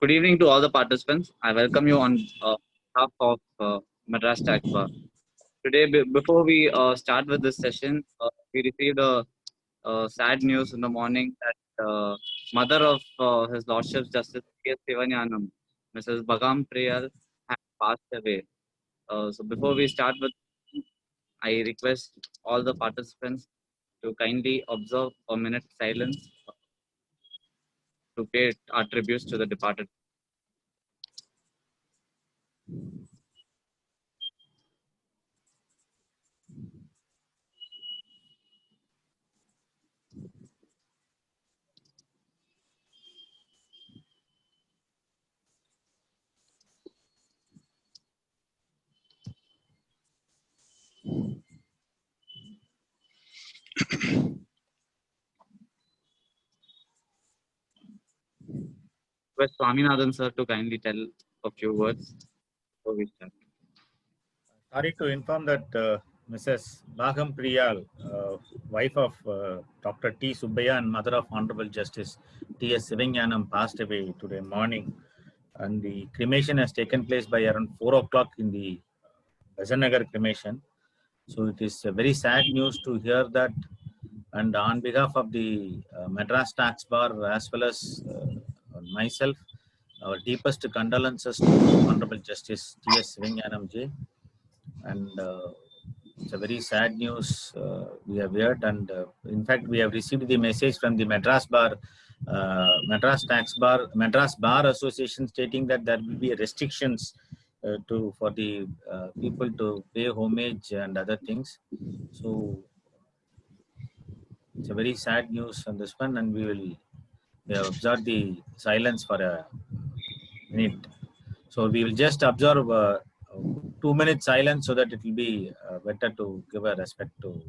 Good evening to all the participants. I welcome you on behalf of Madras Tax Bar. Today, before we start with this session, we received a sad news in the morning that mother of His Lordship Justice P.S. Sivanyanam, Mrs. Bagam Priyal, has passed away. So before we start with, I request all the participants to kindly observe a minute silence to pay our tributes to the departed. Request Swaminathan sir to kindly tell a few words before we start. Sorry to inform that Mrs. Bagam Priyal, wife of Dr. T. Subbaya and mother of Honorable Justice T.S. Sivanyanam, passed away today morning. And the cremation has taken place by around 4 o'clock in the Bazanagar cremation. So it is a very sad news to hear that. And on behalf of the Madras Tax Bar as well as myself, our deepest condolences to Honorable Justice T.S. Sivanyanam Ji. And it's a very sad news we have heard, and in fact we have received the message from the Madras Bar, Madras Tax Bar, Madras Bar Association stating that there will be restrictions for the people to pay homage and other things. So it's a very sad news on this one, and we have observed the silence for a minute. So we will just observe 2 minutes silence so that it will be better to give a respect to.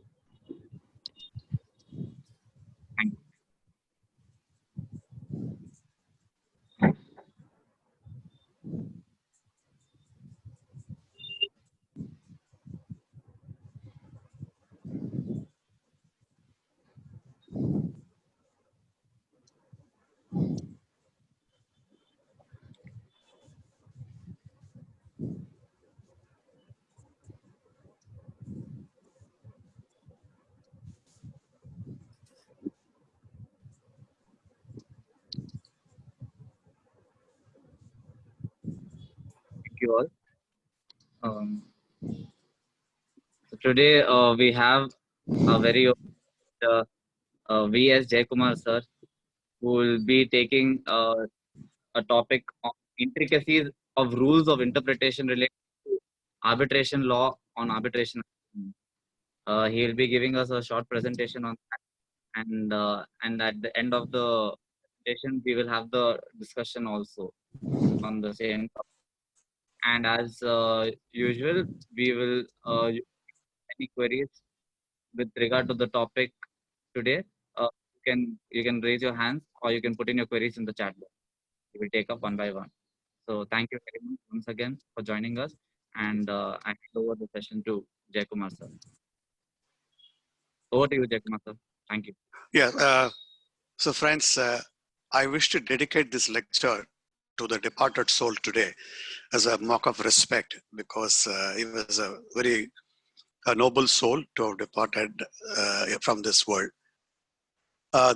Thank you all. So today we have a very V.S. Jaykumar sir, who will be taking a topic on intricacies of rules of interpretation related to arbitration law on arbitration. He will be giving us a short presentation on that, and at the end of the presentation, we will have the discussion also on the same topic. And as usual, we will any queries with regard to the topic today. You can raise your hands or you can put in your queries in the chat box. We will take up one by one. So thank you very much once again for joining us, and I hand over the session to Jaykumar sir. Over to you, Jaykumar sir. Thank you. Yeah. So friends, I wish to dedicate this lecture to the departed soul today as a mark of respect, because he was a very noble soul to have departed from this world.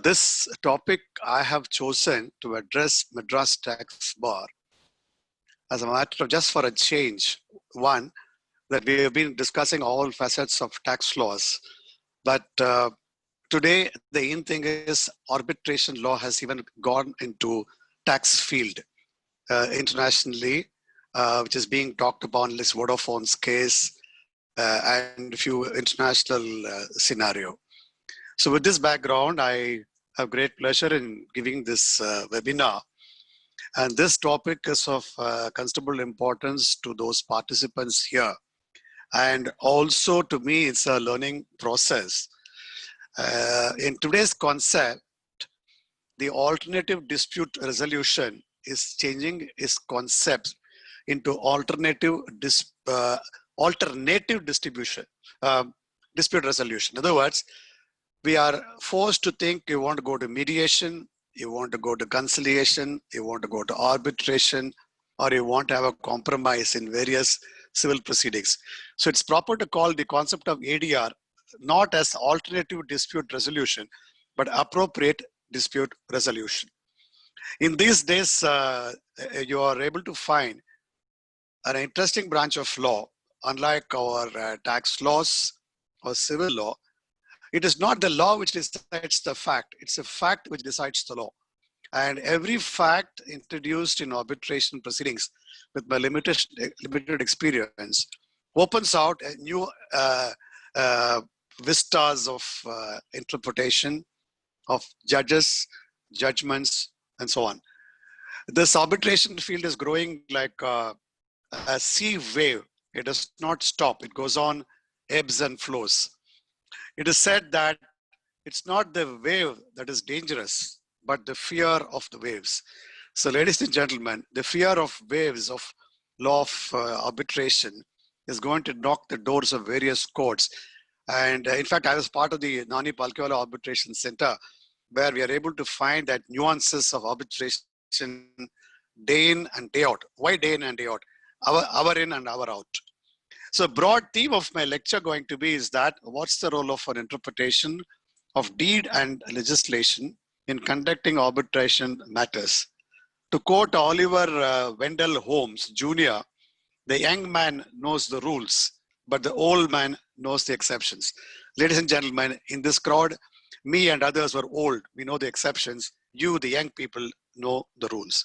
This topic I have chosen to address Madras Tax Bar as a matter of just for a change. One, that we have been discussing all facets of tax laws, but today the in thing is arbitration law has even gone into tax field internationally, which is being talked upon, this Vodafone's case and a few international scenario. So with this background, I have great pleasure in giving this webinar. And this topic is of considerable importance to those participants here. And also to me, it's a learning process. In today's concept, the alternative dispute resolution is changing its concept into alternative dispute resolution. In other words, we are forced to think we want to go to mediation, you want to go to conciliation, you want to go to arbitration, or you want to have a compromise in various civil proceedings. So it's proper to call the concept of ADR not as alternative dispute resolution, but appropriate dispute resolution. In these days, you are able to find an interesting branch of law. Unlike our tax laws or civil law, it is not the law which decides the fact, it's a fact which decides the law. And every fact introduced in arbitration proceedings with my limited experience opens out a new vistas of interpretation of judges, judgments, and so on. This arbitration field is growing like a sea wave. It does not stop. It goes on ebbs and flows. It is said that it's not the wave that is dangerous, but the fear of the waves. So ladies and gentlemen, the fear of waves of law of arbitration is going to knock the doors of various courts. And in fact, I was part of the Nani Palkhiwala Arbitration Center, where we are able to find that nuances of arbitration day in and day out. Why day in and day out? Hour in and hour out. So broad theme of my lecture going to be is that what's the role of an interpretation of deed and legislation in conducting arbitration matters. To quote Oliver Wendell Holmes Jr., the young man knows the rules, but the old man knows the exceptions. Ladies and gentlemen, in this crowd, me and others were old. We know the exceptions. You, the young people, know the rules.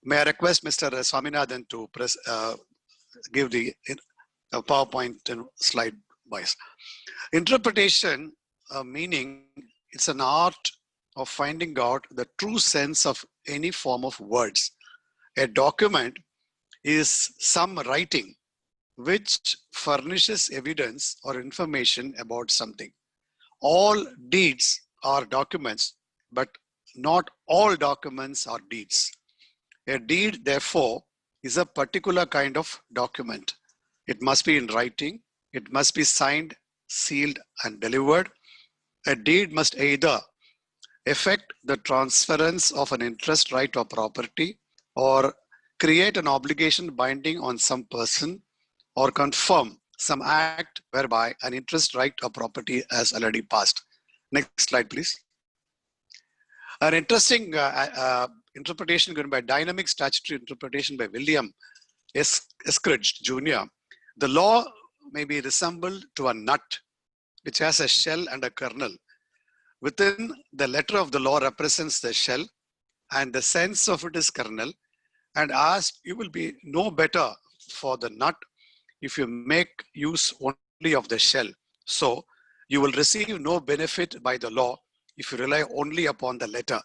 May I request Mr. Swaminathan to give the PowerPoint slide wise. Interpretation, meaning it's an art of finding out the true sense of any form of words. A document is some writing which furnishes evidence or information about something. All deeds are documents, but not all documents are deeds. A deed, therefore, is a particular kind of document. It must be in writing, it must be signed, sealed, and delivered. A deed must either effect the transference of an interest, right, or property, or create an obligation binding on some person, or confirm some act whereby an interest, right, or property has already passed. Next slide, please. An interesting interpretation given by dynamic statutory interpretation by William Eskridge Jr. The law may be resembled to a nut which has a shell and a kernel. Within the letter of the law represents the shell and the sense of it is kernel, and as you will be no better for the nut if you make use only of the shell. So you will receive no benefit by the law if you rely only upon the letter.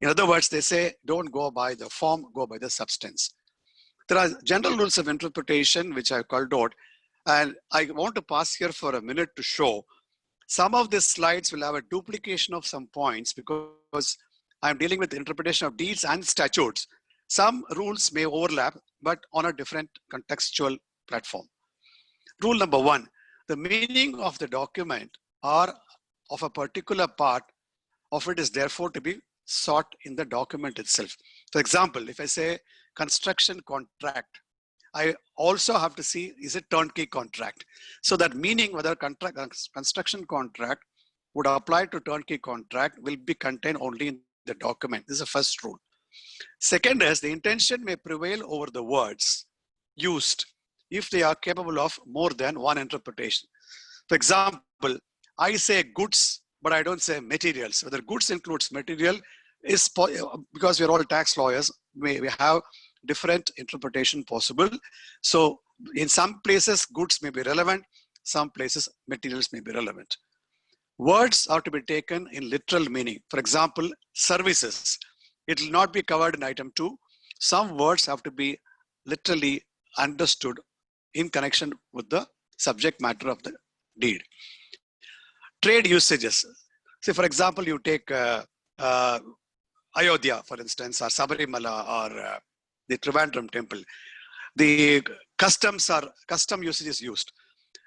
In other words, they say, don't go by the form, go by the substance. There are general rules of interpretation which I called out, and I want to pause here for a minute to show some of these slides will have a duplication of some points because I'm dealing with interpretation of deeds and statutes. Some rules may overlap, but on a different contextual platform. Rule number one, the meaning of the document or of a particular part of it is therefore to be sought in the document itself. For example, if I say construction contract, I also have to see, is it turnkey contract? So that meaning whether construction contract would apply to turnkey contract will be contained only in the document. This is the first rule. Second is the intention may prevail over the words used if they are capable of more than one interpretation. For example, I say goods, but I don't say materials. Whether goods includes material is because we're all tax lawyers, we have different interpretation possible. So in some places, goods may be relevant. Some places, materials may be relevant. Words are to be taken in literal meaning. For example, services. It will not be covered in item 2. Some words have to be literally understood in connection with the subject matter of the deed. Trade usages. Say, for example, you take Ayodhya, for instance, or Sabarimala, or the Trivandrum temple. The custom usage is used.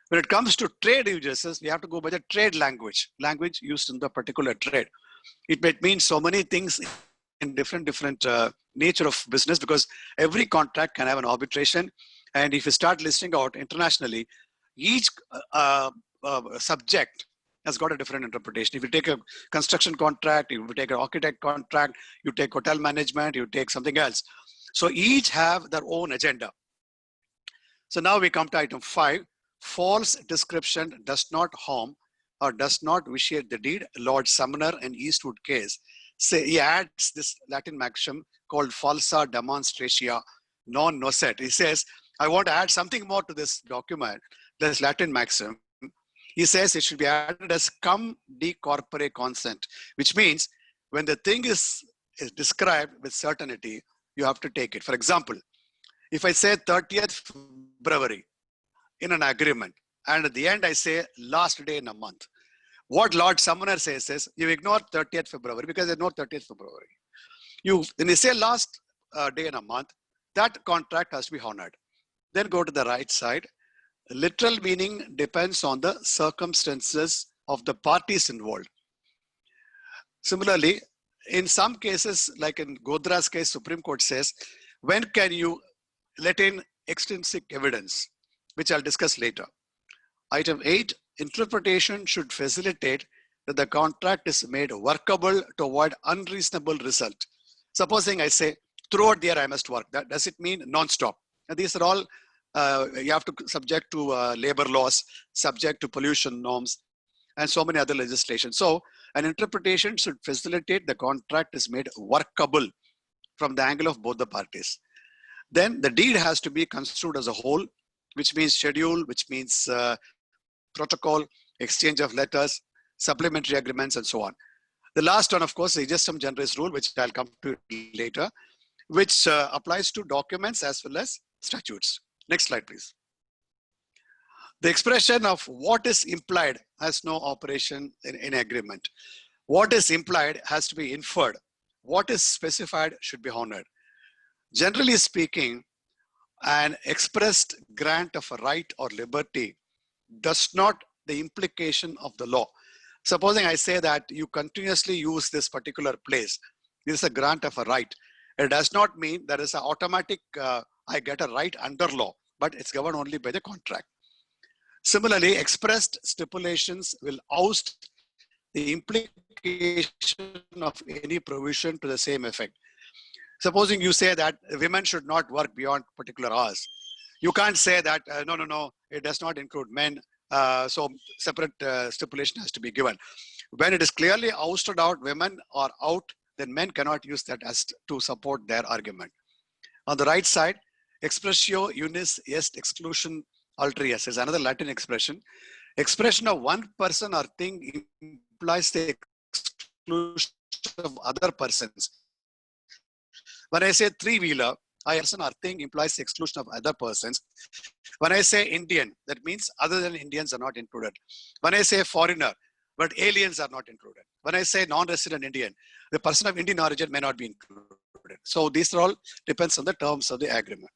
When it comes to trade usages, we have to go by the trade language used in the particular trade. It might mean so many things in different nature of business, because every contract can have an arbitration. And if you start listing out internationally, each subject has got a different interpretation. If you take a construction contract, if you take an architect contract, you take hotel management, you take something else. So each have their own agenda. So now we come to item 5. False description does not harm or does not vitiate the deed. Lord Sumner and Eastwood case, say he adds this Latin maxim called falsa demonstratio non nocet. He says, I want to add something more to this document, this Latin maxim. He says it should be added as cum de corpore consent, which means when the thing is described with certainty, you have to take it. For example, if I say 30th February in an agreement, and at the end I say last day in a month, what Lord Sumner says is you ignore 30th February because there's no 30th February. When you say last day in a month, that contract has to be honored. Then go to the right side. Literal meaning depends on the circumstances of the parties involved. Similarly, in some cases, like in Godra's case, Supreme Court says, when can you let in extrinsic evidence, which I'll discuss later. Item 8, interpretation should facilitate that the contract is made workable to avoid unreasonable result. Supposing I say, throughout the year I must work. Does it mean non-stop? And these are all, you have to subject to labor laws, subject to pollution norms, and so many other legislation. So an interpretation should facilitate the contract is made workable from the angle of both the parties. Then the deed has to be construed as a whole, which means schedule, which means protocol, exchange of letters, supplementary agreements, and so on. The last one, of course, is just some generous rule, which I'll come to later, which applies to documents as well as statutes. Next slide, please. The expression of what is implied has no operation in agreement. What is implied has to be inferred. What is specified should be honored. Generally speaking, an expressed grant of a right or liberty does not the implication of the law. Supposing I say that you continuously use this particular place, this is a grant of a right. It does not mean there is an automatic, I get a right under law, but it's governed only by the contract. Similarly, expressed stipulations will oust the implication of any provision to the same effect. Supposing you say that women should not work beyond particular hours. You can't say that, no, it does not include men. So separate stipulation has to be given. When it is clearly ousted out, women are out, then men cannot use that as to support their argument. On the right side, expressio unis est exclusion alterius is another Latin expression. Expression of one person or thing implies the exclusion of other persons. When I say three-wheeler, a person or thing implies the exclusion of other persons. When I say Indian, that means other than Indians are not included. When I say foreigner, but aliens are not included. When I say non-resident Indian, the person of Indian origin may not be included. So these are all depends on the terms of the agreement.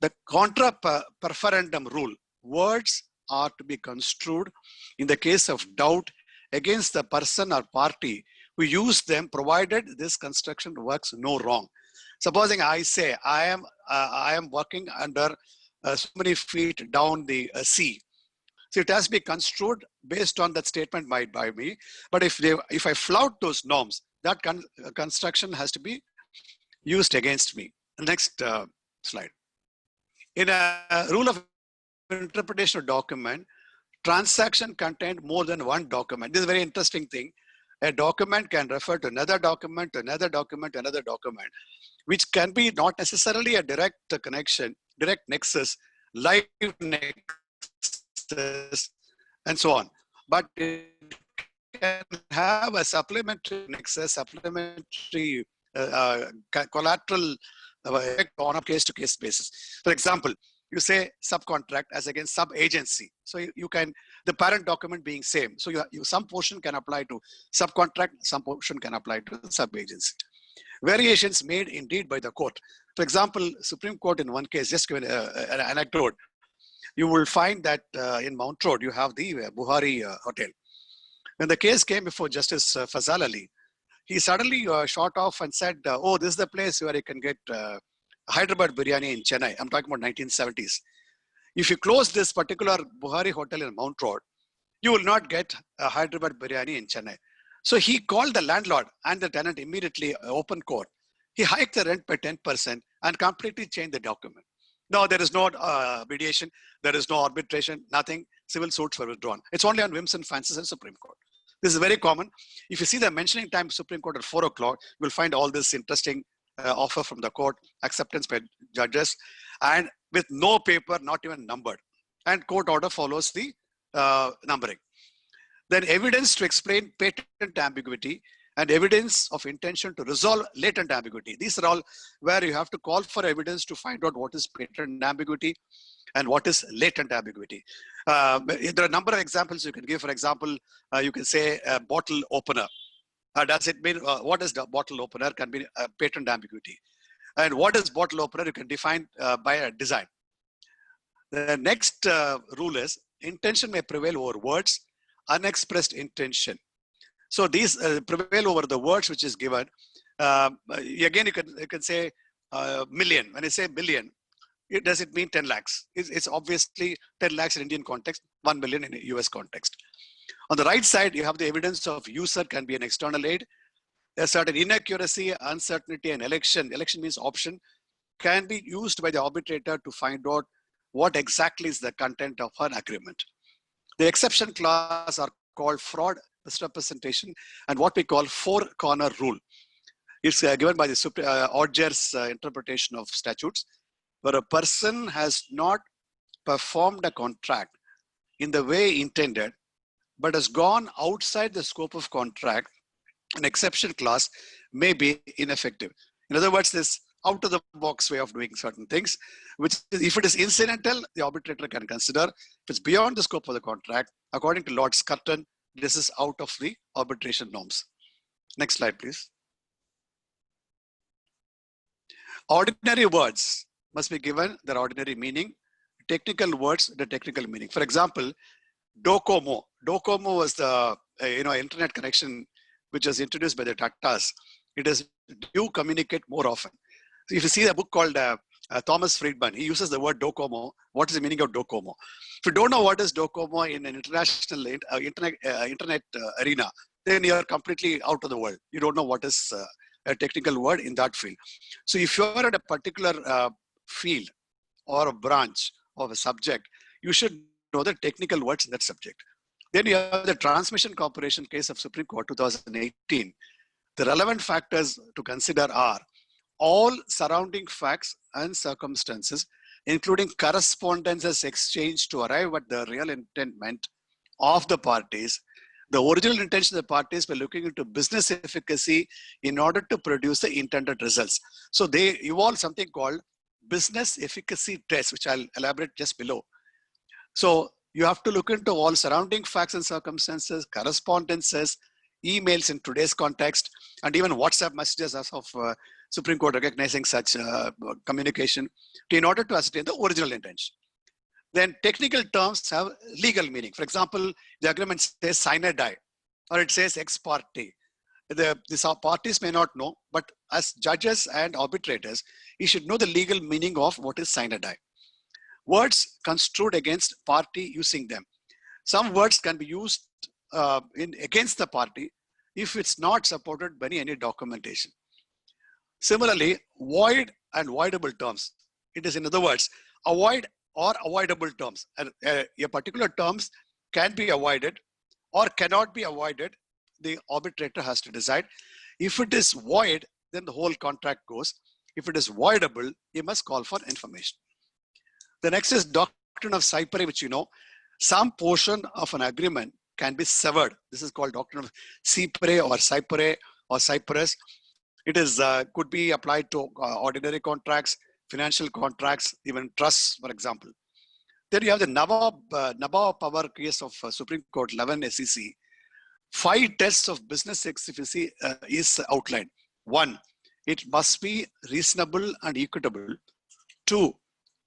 The contra preferendum rule, words are to be construed in the case of doubt against the person or party who use them, provided this construction works no wrong. Supposing I say I am working under so many feet down the sea. So it has to be construed based on that statement made by me. But if I flout those norms, that construction has to be used against me. Next slide. In a rule of interpretation of document, transaction contained more than one document. This is a very interesting thing. A document can refer to another document, to another document, to another document, which can be not necessarily a direct connection, direct nexus, live nexus, and so on. But it can have a supplementary nexus, supplementary collateral effect on a case-to-case basis. For example, you say subcontract as against sub-agency. So you can, the parent document being same. So some portion can apply to subcontract, some portion can apply to sub-agency. Variations made indeed by the court. For example, Supreme Court in one case, just give an anecdote. You will find that in Mount Road, you have the Buhari Hotel. When the case came before Justice Fazal Ali, he suddenly shot off and said, oh, this is the place where you can get Hyderabad biryani in Chennai. I'm talking about 1970s. If you close this particular Buhari hotel in Mount Road, you will not get a Hyderabad biryani in Chennai. So he called the landlord and the tenant immediately open court. He hiked the rent by 10% and completely changed the document. No, there is no mediation. There is no arbitration, nothing. Civil suits were withdrawn. It's only on whims and fancies in Supreme Court. This is very common. If you see the mentioning time Supreme Court at 4 o'clock, you'll find all this interesting offer from the court, acceptance by judges, and with no paper, not even numbered. And court order follows the numbering. Then evidence to explain patent ambiguity and evidence of intention to resolve latent ambiguity. These are all where you have to call for evidence to find out what is patent ambiguity and what is latent ambiguity. There are a number of examples you can give. For example, you can say a bottle opener. Does it mean, what is the bottle opener can be a patent ambiguity. And what is bottle opener you can define by a design. The next rule is intention may prevail over words, unexpressed intention. So these prevail over the words which is given. Again, you can say million. When I say million, does it mean 10 lakhs? It's obviously 10 lakhs in Indian context, 1 million in US context. On the right side, you have the evidence of user can be an external aid. A certain inaccuracy, uncertainty, and election means option, can be used by the arbitrator to find out what exactly is the content of an agreement. The exception clause are called fraud, misrepresentation, and what we call four-corner rule. It's given by the Odger's interpretation of statutes, where a person has not performed a contract in the way intended, but has gone outside the scope of contract, an exception clause may be ineffective. In other words, this out of the box way of doing certain things, which if it is incidental, the arbitrator can consider. If it's beyond the scope of the contract, according to Lord Scutton, this is out of the arbitration norms. Next slide, please. Ordinary words must be given their ordinary meaning. Technical words, the technical meaning. For example, Docomo. Docomo was the internet connection which was introduced by the Tatas. It is do communicate more often. So if you see a book called Thomas Friedman, he uses the word Docomo. What is the meaning of Docomo? If you don't know what is Docomo in an international internet arena, then you are completely out of the world. You don't know what is a technical word in that field. So if you are at a particular field or a branch of a subject, you should know the technical words in that subject. Then you have the Transmission Corporation case of Supreme Court 2018. The relevant factors to consider are all surrounding facts and circumstances, including correspondences exchanged to arrive at the real intent of the parties. The original intention of the parties were looking into business efficacy in order to produce the intended results. So they evolved something called business efficacy test, which I'll elaborate just below. So you have to look into all surrounding facts and circumstances, correspondences, emails in today's context, and even WhatsApp messages as of Supreme Court recognizing such communication in order to ascertain the original intention. Then technical terms have legal meaning. For example, the agreement says sine die, or it says ex parte. These parties may not know, but as judges and arbitrators, you should know the legal meaning of what is sine die. Words construed against party using them. Some words can be used against the party if it's not supported by any documentation. Similarly, void and voidable terms. It is, in other words, avoid or avoidable terms. A particular terms can be avoided or cannot be avoided. The arbitrator has to decide. If it is void, then the whole contract goes. If it is voidable, you must call for information. The next is doctrine of Cypre, which you know. Some portion of an agreement can be severed. This is called doctrine of Cypre or Cypre or Cyprus. It is could be applied to ordinary contracts, financial contracts, even trusts, for example. Then you have the Nabab Power case of Supreme Court 11 SEC. 5 tests of business efficacy is outlined. 1, it must be reasonable and equitable. 2,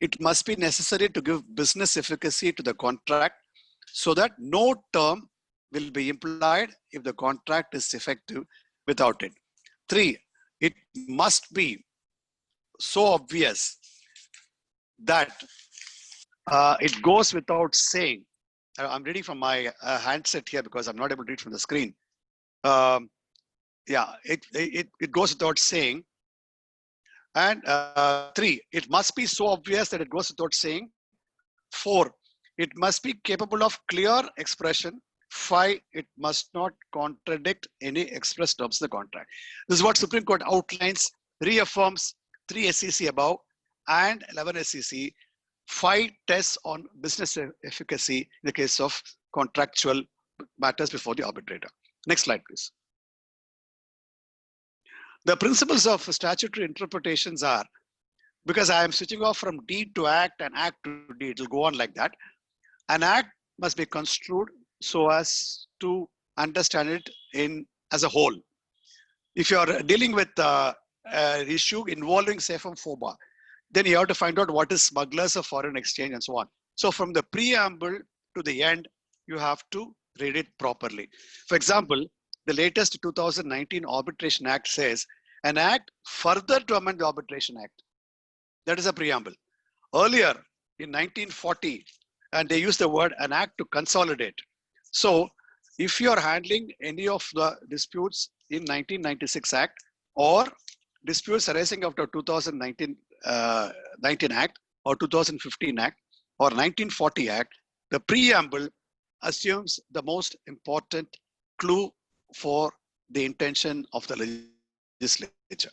it must be necessary to give business efficacy to the contract so that no term will be implied if the contract is effective without it. 3, it must be so obvious that it goes without saying. I'm reading from my handset here because I'm not able to read from the screen. Yeah, it goes without saying. And 3, it must be so obvious that it goes without saying. 4, it must be capable of clear expression. 5, it must not contradict any express terms of the contract. This is what Supreme Court outlines, reaffirms 3 SEC above and 11 SEC, 5 tests on business efficacy in the case of contractual matters before the arbitrator. Next slide, please. The principles of statutory interpretations are, because I am switching off from deed to act and act to deed, it will go on like that. An act must be construed so as to understand it as a whole. If you are dealing with an issue involving safe and FOBA, then you have to find out what is smugglers of foreign exchange and so on. So from the preamble to the end, you have to read it properly. For example, the latest 2019 Arbitration Act says an act further to amend the Arbitration Act. That is a preamble. Earlier in 1940, and they used the word an act to consolidate. So if you are handling any of the disputes in 1996 Act or disputes arising after 2019 Act or 2015 Act or 1940 Act, the preamble assumes the most important clue for the intention of the legislature.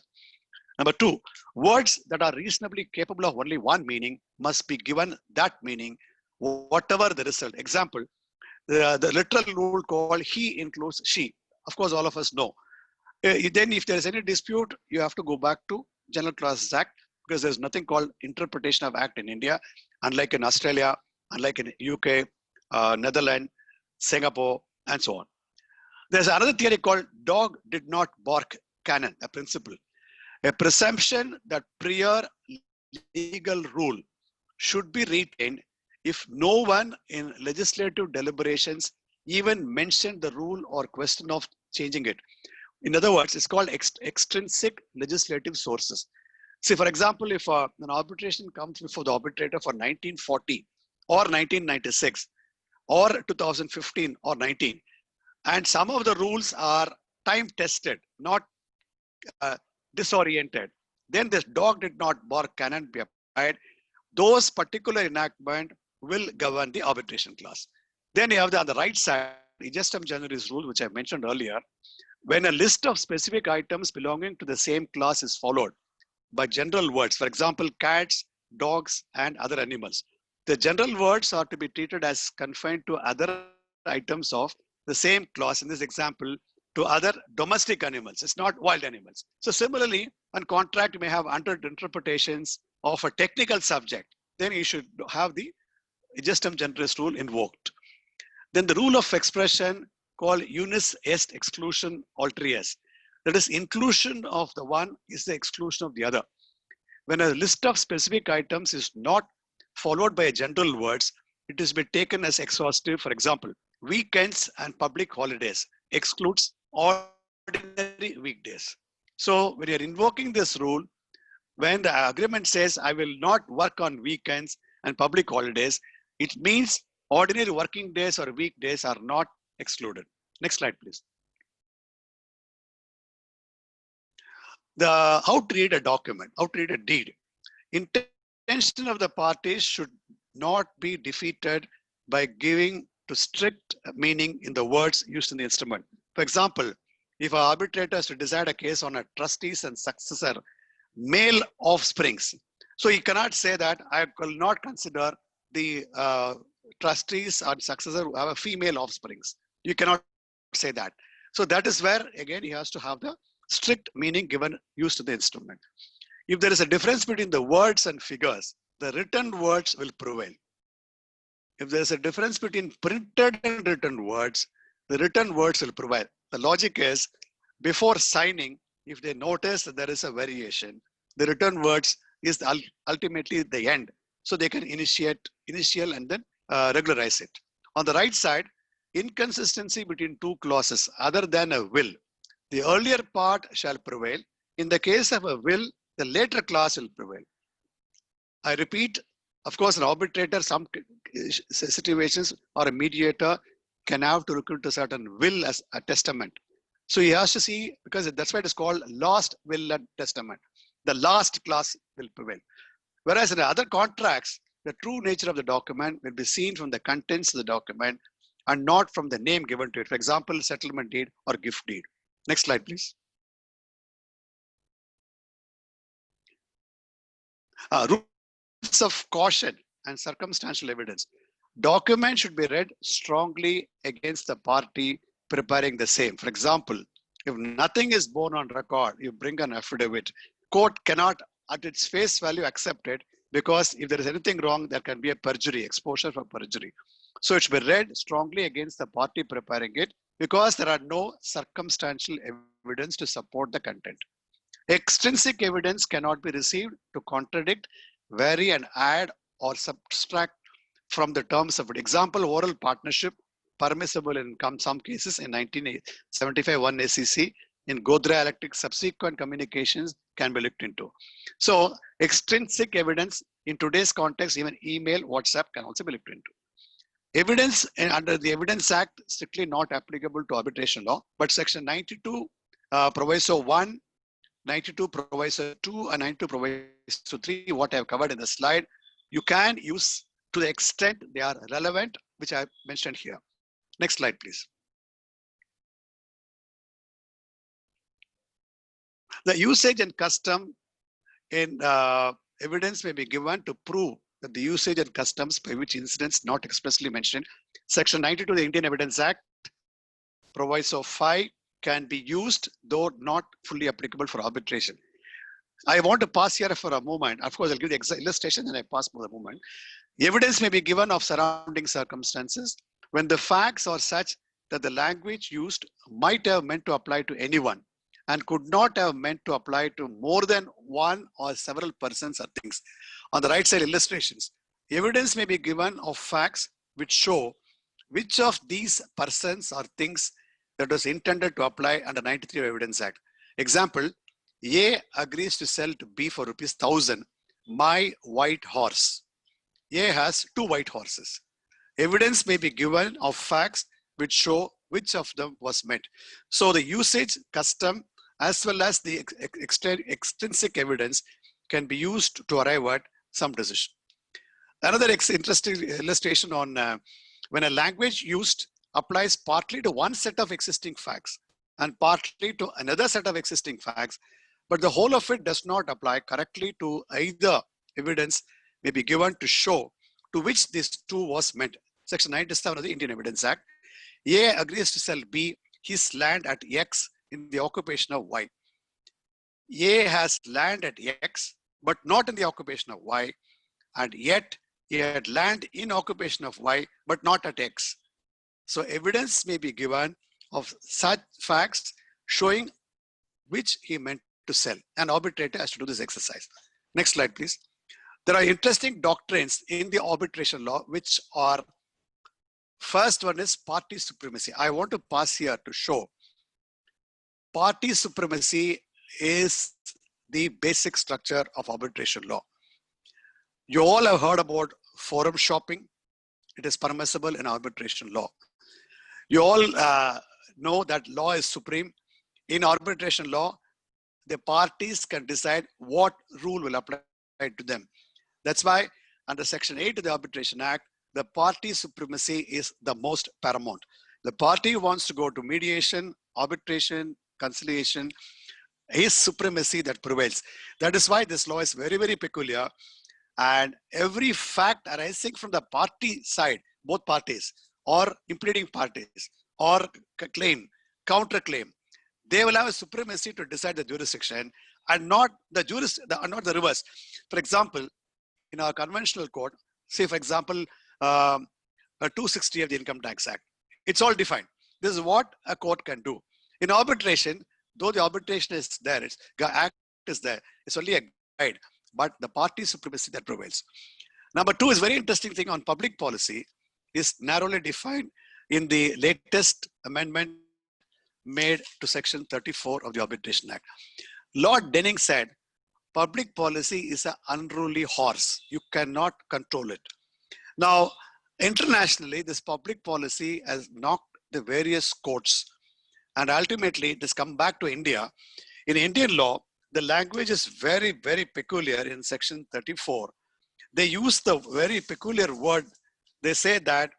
Number 2, words that are reasonably capable of only one meaning must be given that meaning, whatever the result. Example, the literal rule called he includes she. Of course, all of us know. Then if there is any dispute, you have to go back to General Clauses Act, because there's nothing called interpretation of act in India, unlike in Australia, unlike in UK, Netherlands, Singapore, and so on. There's another theory called dog did not bark canon, a principle. A presumption that prior legal rule should be retained if no one in legislative deliberations even mentioned the rule or question of changing it. In other words, it's called extrinsic legislative sources. See, for example, if an arbitration comes before the arbitrator for 1940 or 1996 or 2015 or 19, and some of the rules are time tested, not disoriented, then this dog did not bark canon be applied. Those particular enactment will govern the arbitration clause. Then you have on the right side, Igestem Generis rule, which I mentioned earlier. When a list of specific items belonging to the same class is followed by general words, for example, cats, dogs, and other animals, the general words are to be treated as confined to other items of the same class, in this example, to other domestic animals. It's not wild animals. So similarly, on contract, you may have under interpretations of a technical subject. Then you should have the Igestem Generis rule invoked. Then the rule of expression called unis est exclusion alterius. That is, inclusion of the one is the exclusion of the other. When a list of specific items is not followed by general words, it is be taken as exhaustive. For example, weekends and public holidays excludes ordinary weekdays. So when you're invoking this rule, when the agreement says I will not work on weekends and public holidays, it means ordinary working days or weekdays are not excluded. Next slide, please. How to read a document, how to read a deed. Intention of the parties should not be defeated by giving to strict meaning in the words used in the instrument. For example, if an arbitrator is to decide a case on a trustees and successor male offsprings, so he cannot say that I will not consider the trustees or successor who have a female offsprings. You cannot say that. So that is where again he has to have the strict meaning given used to the instrument. If there is a difference between the words and figures, the written words will prevail. If there is a difference between printed and written words, the written words will prevail. The logic is, before signing, if they notice that there is a variation, the written words is ultimately the end. So they can initial and then regularize it. On the right side, inconsistency between two clauses other than a will, the earlier part shall prevail. In the case of a will, the later clause will prevail. I repeat, of course, an arbitrator, some situations, or a mediator can have to recruit a certain will as a testament. So he has to see, because that's why it is called last will and testament. The last clause will prevail. Whereas in other contracts, the true nature of the document will be seen from the contents of the document and not from the name given to it. For example, settlement deed or gift deed. Next slide, please. Rules of caution and circumstantial evidence. Document should be read strongly against the party preparing the same. For example, if nothing is borne on record, you bring an affidavit. Court cannot at its face value accept it, because if there is anything wrong, there can be a perjury, exposure for perjury. So it should be read strongly against the party preparing it, because there are no circumstantial evidence to support the content. Extrinsic evidence cannot be received to contradict, vary, and add or subtract from the terms of it. Example, oral partnership permissible in some cases in 1975 1 SEC. In Godrej Electric, subsequent communications can be looked into. So extrinsic evidence in today's context, even email, WhatsApp can also be looked into. Evidence under the Evidence Act strictly not applicable to arbitration law, but Section 92 Proviso 1, 92 Proviso 2, and 92 Proviso 3, what I have covered in the slide, you can use to the extent they are relevant, which I have mentioned here. Next slide, please. The usage and custom in evidence may be given to prove that the usage and customs by which incidents not expressly mentioned. Section 92 of the Indian Evidence Act, Proviso 5, can be used, though not fully applicable for arbitration. I want to pause here for a moment. Of course, I'll give the exact illustration and I pause for a moment. Evidence may be given of surrounding circumstances when the facts are such that the language used might have meant to apply to anyone and could not have meant to apply to more than one or several persons or things. On the right side, illustrations. Evidence may be given of facts which show which of these persons or things that was intended to apply under 93 Evidence Act. Example, A agrees to sell to B for ₹1,000 my white horse. A has 2 white horses. Evidence may be given of facts which show which of them was meant. So the usage, custom, as well as the extrinsic evidence can be used to arrive at some decision. Another interesting illustration on when a language used applies partly to one set of existing facts and partly to another set of existing facts, but the whole of it does not apply correctly to either. Evidence may be given to show to which these two was meant. Section 97 of the Indian Evidence Act. A agrees to sell B his land at X in the occupation of Y. A has land at X, but not in the occupation of Y, and yet he had land in occupation of Y, but not at X. So evidence may be given of such facts showing which he meant to sell. An arbitrator has to do this exercise. Next slide, please. There are interesting doctrines in the arbitration law, which are, first one is party supremacy. I want to pause here to show party supremacy is the basic structure of arbitration law. You all have heard about forum shopping. It is permissible in arbitration law. You all know that law is supreme. In arbitration law, the parties can decide what rule will apply to them. That's why under Section 8 of the Arbitration Act, the party supremacy is the most paramount. The party who wants to go to mediation, arbitration, conciliation, is supremacy that prevails. That is why this law is very, very peculiar. And every fact arising from the party side, both parties, or impleading parties, or claim, counterclaim, they will have a supremacy to decide the jurisdiction and not the reverse. For example, in our conventional code, say for example, 260 of the Income Tax Act, it's all defined. This is what a court can do. In arbitration, though the arbitration is there, the act is there, it's only a guide, but the party supremacy that prevails. Number two is very interesting thing on public policy is narrowly defined. in the latest amendment made to Section 34 of the Arbitration Act. Lord Denning said, public policy is an unruly horse. You cannot control it. Now, internationally, this public policy has knocked the various courts, and ultimately it has come back to India. In Indian law, the language is very, very peculiar in Section 34. They use the very peculiar word. They say that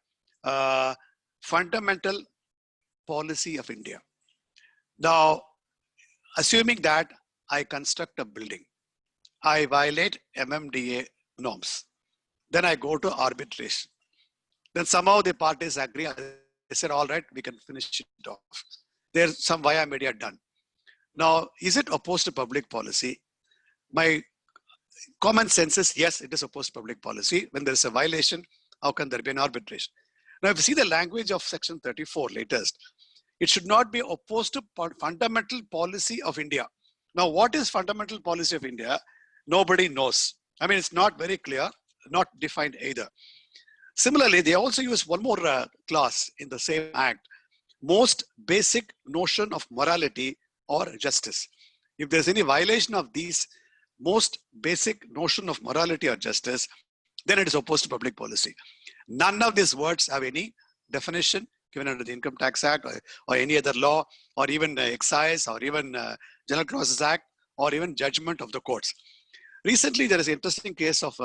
fundamental policy of India. Now, assuming that I construct a building, I violate MMDA norms, then I go to arbitration. Then somehow the parties agree. They said, all right, we can finish it off. There's some via media done. Now, is it opposed to public policy? My common sense is, yes, it is opposed to public policy. When there is a violation, how can there be an arbitration? Now, if you see the language of Section 34 latest, it should not be opposed to fundamental policy of India. Now, what is fundamental policy of India? Nobody knows. I mean, it's not very clear, not defined either. Similarly, they also use one more clause in the same act, most basic notion of morality or justice. If there's any violation of these most basic notion of morality or justice, then it is opposed to public policy. None of these words have any definition given under the Income Tax Act or any other law, or even excise, or even General Clauses Act, or even judgment of the courts. Recently, there is an interesting case of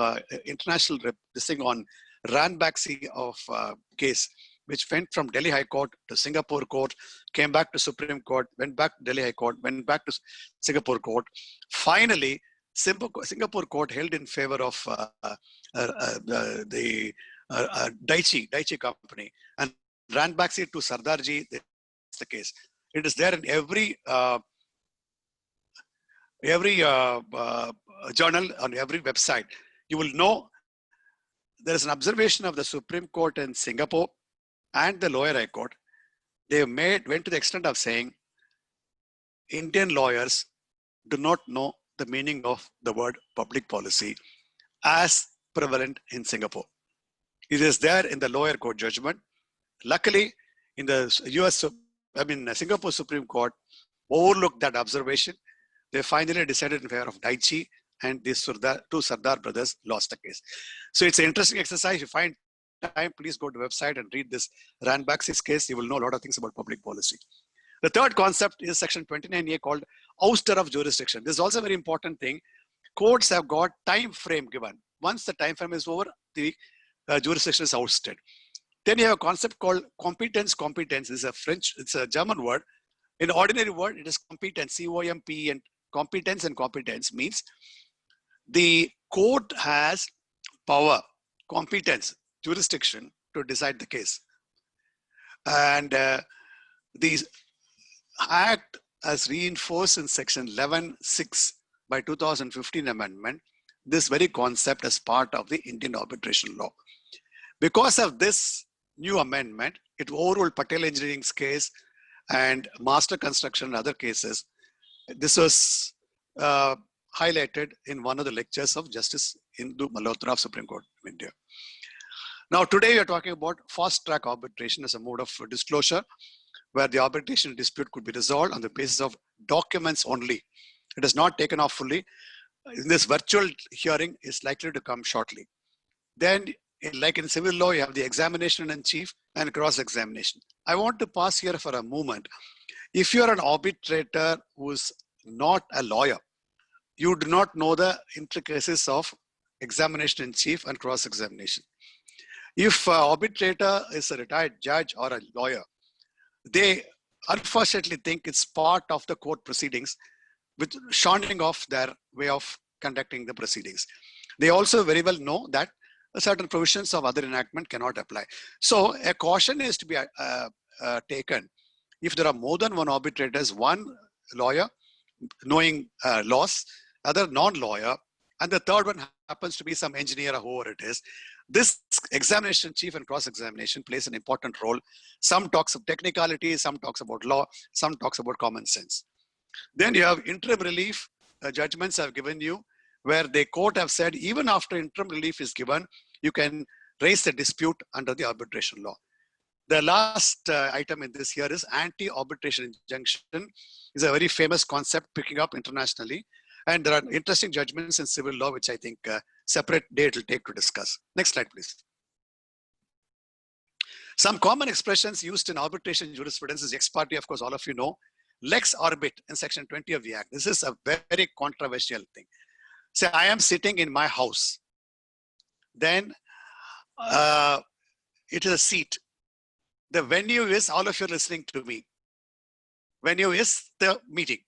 international this thing on Ranbaxy of case, which went from Delhi High Court to Singapore Court, came back to Supreme Court, went back to Delhi High Court, went back to Singapore Court. Finally, Singapore Court held in favor of the Daiichi company, and Ranbaxy to Sardarji. That's the case. It is there in every journal, on every website. You will know there is an observation of the Supreme Court in Singapore and the Lower High Court. They went to the extent of saying Indian lawyers do not know the meaning of the word public policy as prevalent in Singapore. It is there in the lower court judgment. Luckily, in the Singapore Supreme Court overlooked that observation. They finally decided in favor of Daiichi, and these two Sardar brothers lost the case. So it's an interesting exercise. If you find time, please go to the website and read this Ranbaxy's case. You will know a lot of things about public policy. The third concept is Section 29A called ouster of jurisdiction. This is also a very important thing. Courts have got time frame given. Once the time frame is over, the jurisdiction is ousted. Then you have a concept called competence. Competence is it's a German word. In ordinary word, it is competence, C-O-M-P, and competence means the court has power, competence, jurisdiction to decide the case. And the Act as reinforced in Section 11(6) by 2015 amendment, this very concept as part of the Indian arbitration law. Because of this new amendment, it overruled Patel Engineering's case and Master Construction and other cases. This was highlighted in one of the lectures of Justice Indu Malhotra of Supreme Court of India. Now, today we are talking about fast track arbitration as a mode of disclosure, where the arbitration dispute could be resolved on the basis of documents only. It is not taken off fully. In this virtual hearing is likely to come shortly. Then, like in civil law, you have the examination in chief and cross-examination. I want to pause here for a moment. If you are an arbitrator who is not a lawyer, you do not know the intricacies of examination in chief and cross-examination. If an arbitrator is a retired judge or a lawyer, they unfortunately think it's part of the court proceedings, with shortening off their way of conducting the proceedings. They also very well know that certain provisions of other enactment cannot apply. So a caution is to be taken. If there are more than one arbitrators, one lawyer knowing laws, other non-lawyer, and the third one happens to be some engineer or whoever it is, this examination chief and cross-examination plays an important role. Some talks of technicality, some talks about law, some talks about common sense. Then you have interim relief judgments I've given you, where the court have said even after interim relief is given, you can raise the dispute under the arbitration law. The last item in this here is anti-arbitration injunction. Is a very famous concept picking up internationally. And there are interesting judgments in civil law, which I think separate day it will take to discuss. Next slide, please. Some common expressions used in arbitration jurisprudence is ex parte, of course, all of you know. Lex orbit in section 20 of the Act. This is a very controversial thing. Say, I am sitting in my house. Then it is a seat. The venue is all of you listening to me. Venue is the meeting.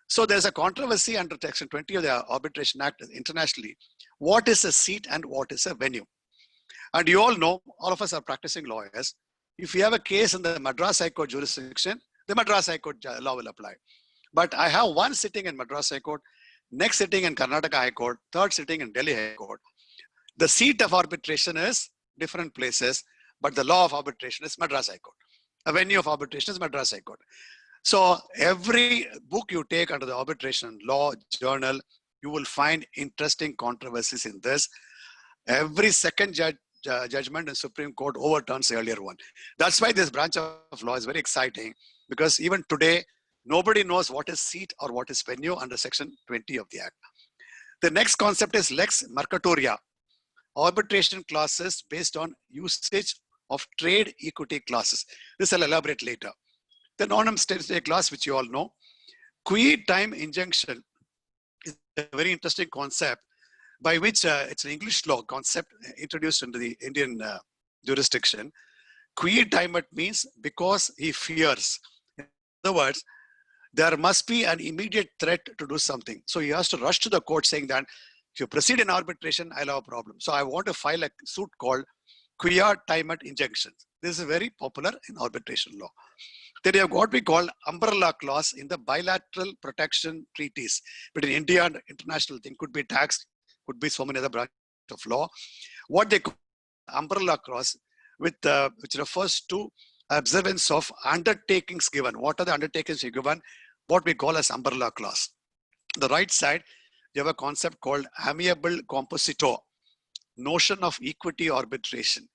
So there's a controversy under section 20 of the Arbitration Act internationally. What is a seat and what is a venue? And you all know, all of us are practicing lawyers. If you have a case in the Madras High Court jurisdiction, the Madras High Court law will apply. But I have one sitting in Madras High Court, next sitting in Karnataka High Court, third sitting in Delhi High Court. The seat of arbitration is different places, but the law of arbitration is Madras High Court. A venue of arbitration is Madras High Court. So every book you take under the arbitration law journal, you will find interesting controversies in this. Every second judgment in Supreme Court overturns the earlier one. That's why this branch of law is very exciting, because even today, nobody knows what is seat or what is venue under section 20 of the Act. The next concept is lex mercatoria. Arbitration clauses based on usage of trade equity clauses. This I'll elaborate later. The non stay clause, which you all know. Qui time injunction is a very interesting concept by which it's an English law concept introduced into the Indian jurisdiction. Qui timet means because he fears. In other words, there must be an immediate threat to do something. So he has to rush to the court saying that if you proceed in arbitration, I'll have a problem. So I want to file a suit called quia timet injunction. This is very popular in arbitration law. Then you have what we call umbrella clause in the bilateral protection treaties between India and international thing. Could be tax, could be so many other branches of law. What they call umbrella clause, with which refers to observance of undertakings given. What are the undertakings given? What we call as umbrella clause. The right side, you have a concept called amiable composito, notion of equity arbitration.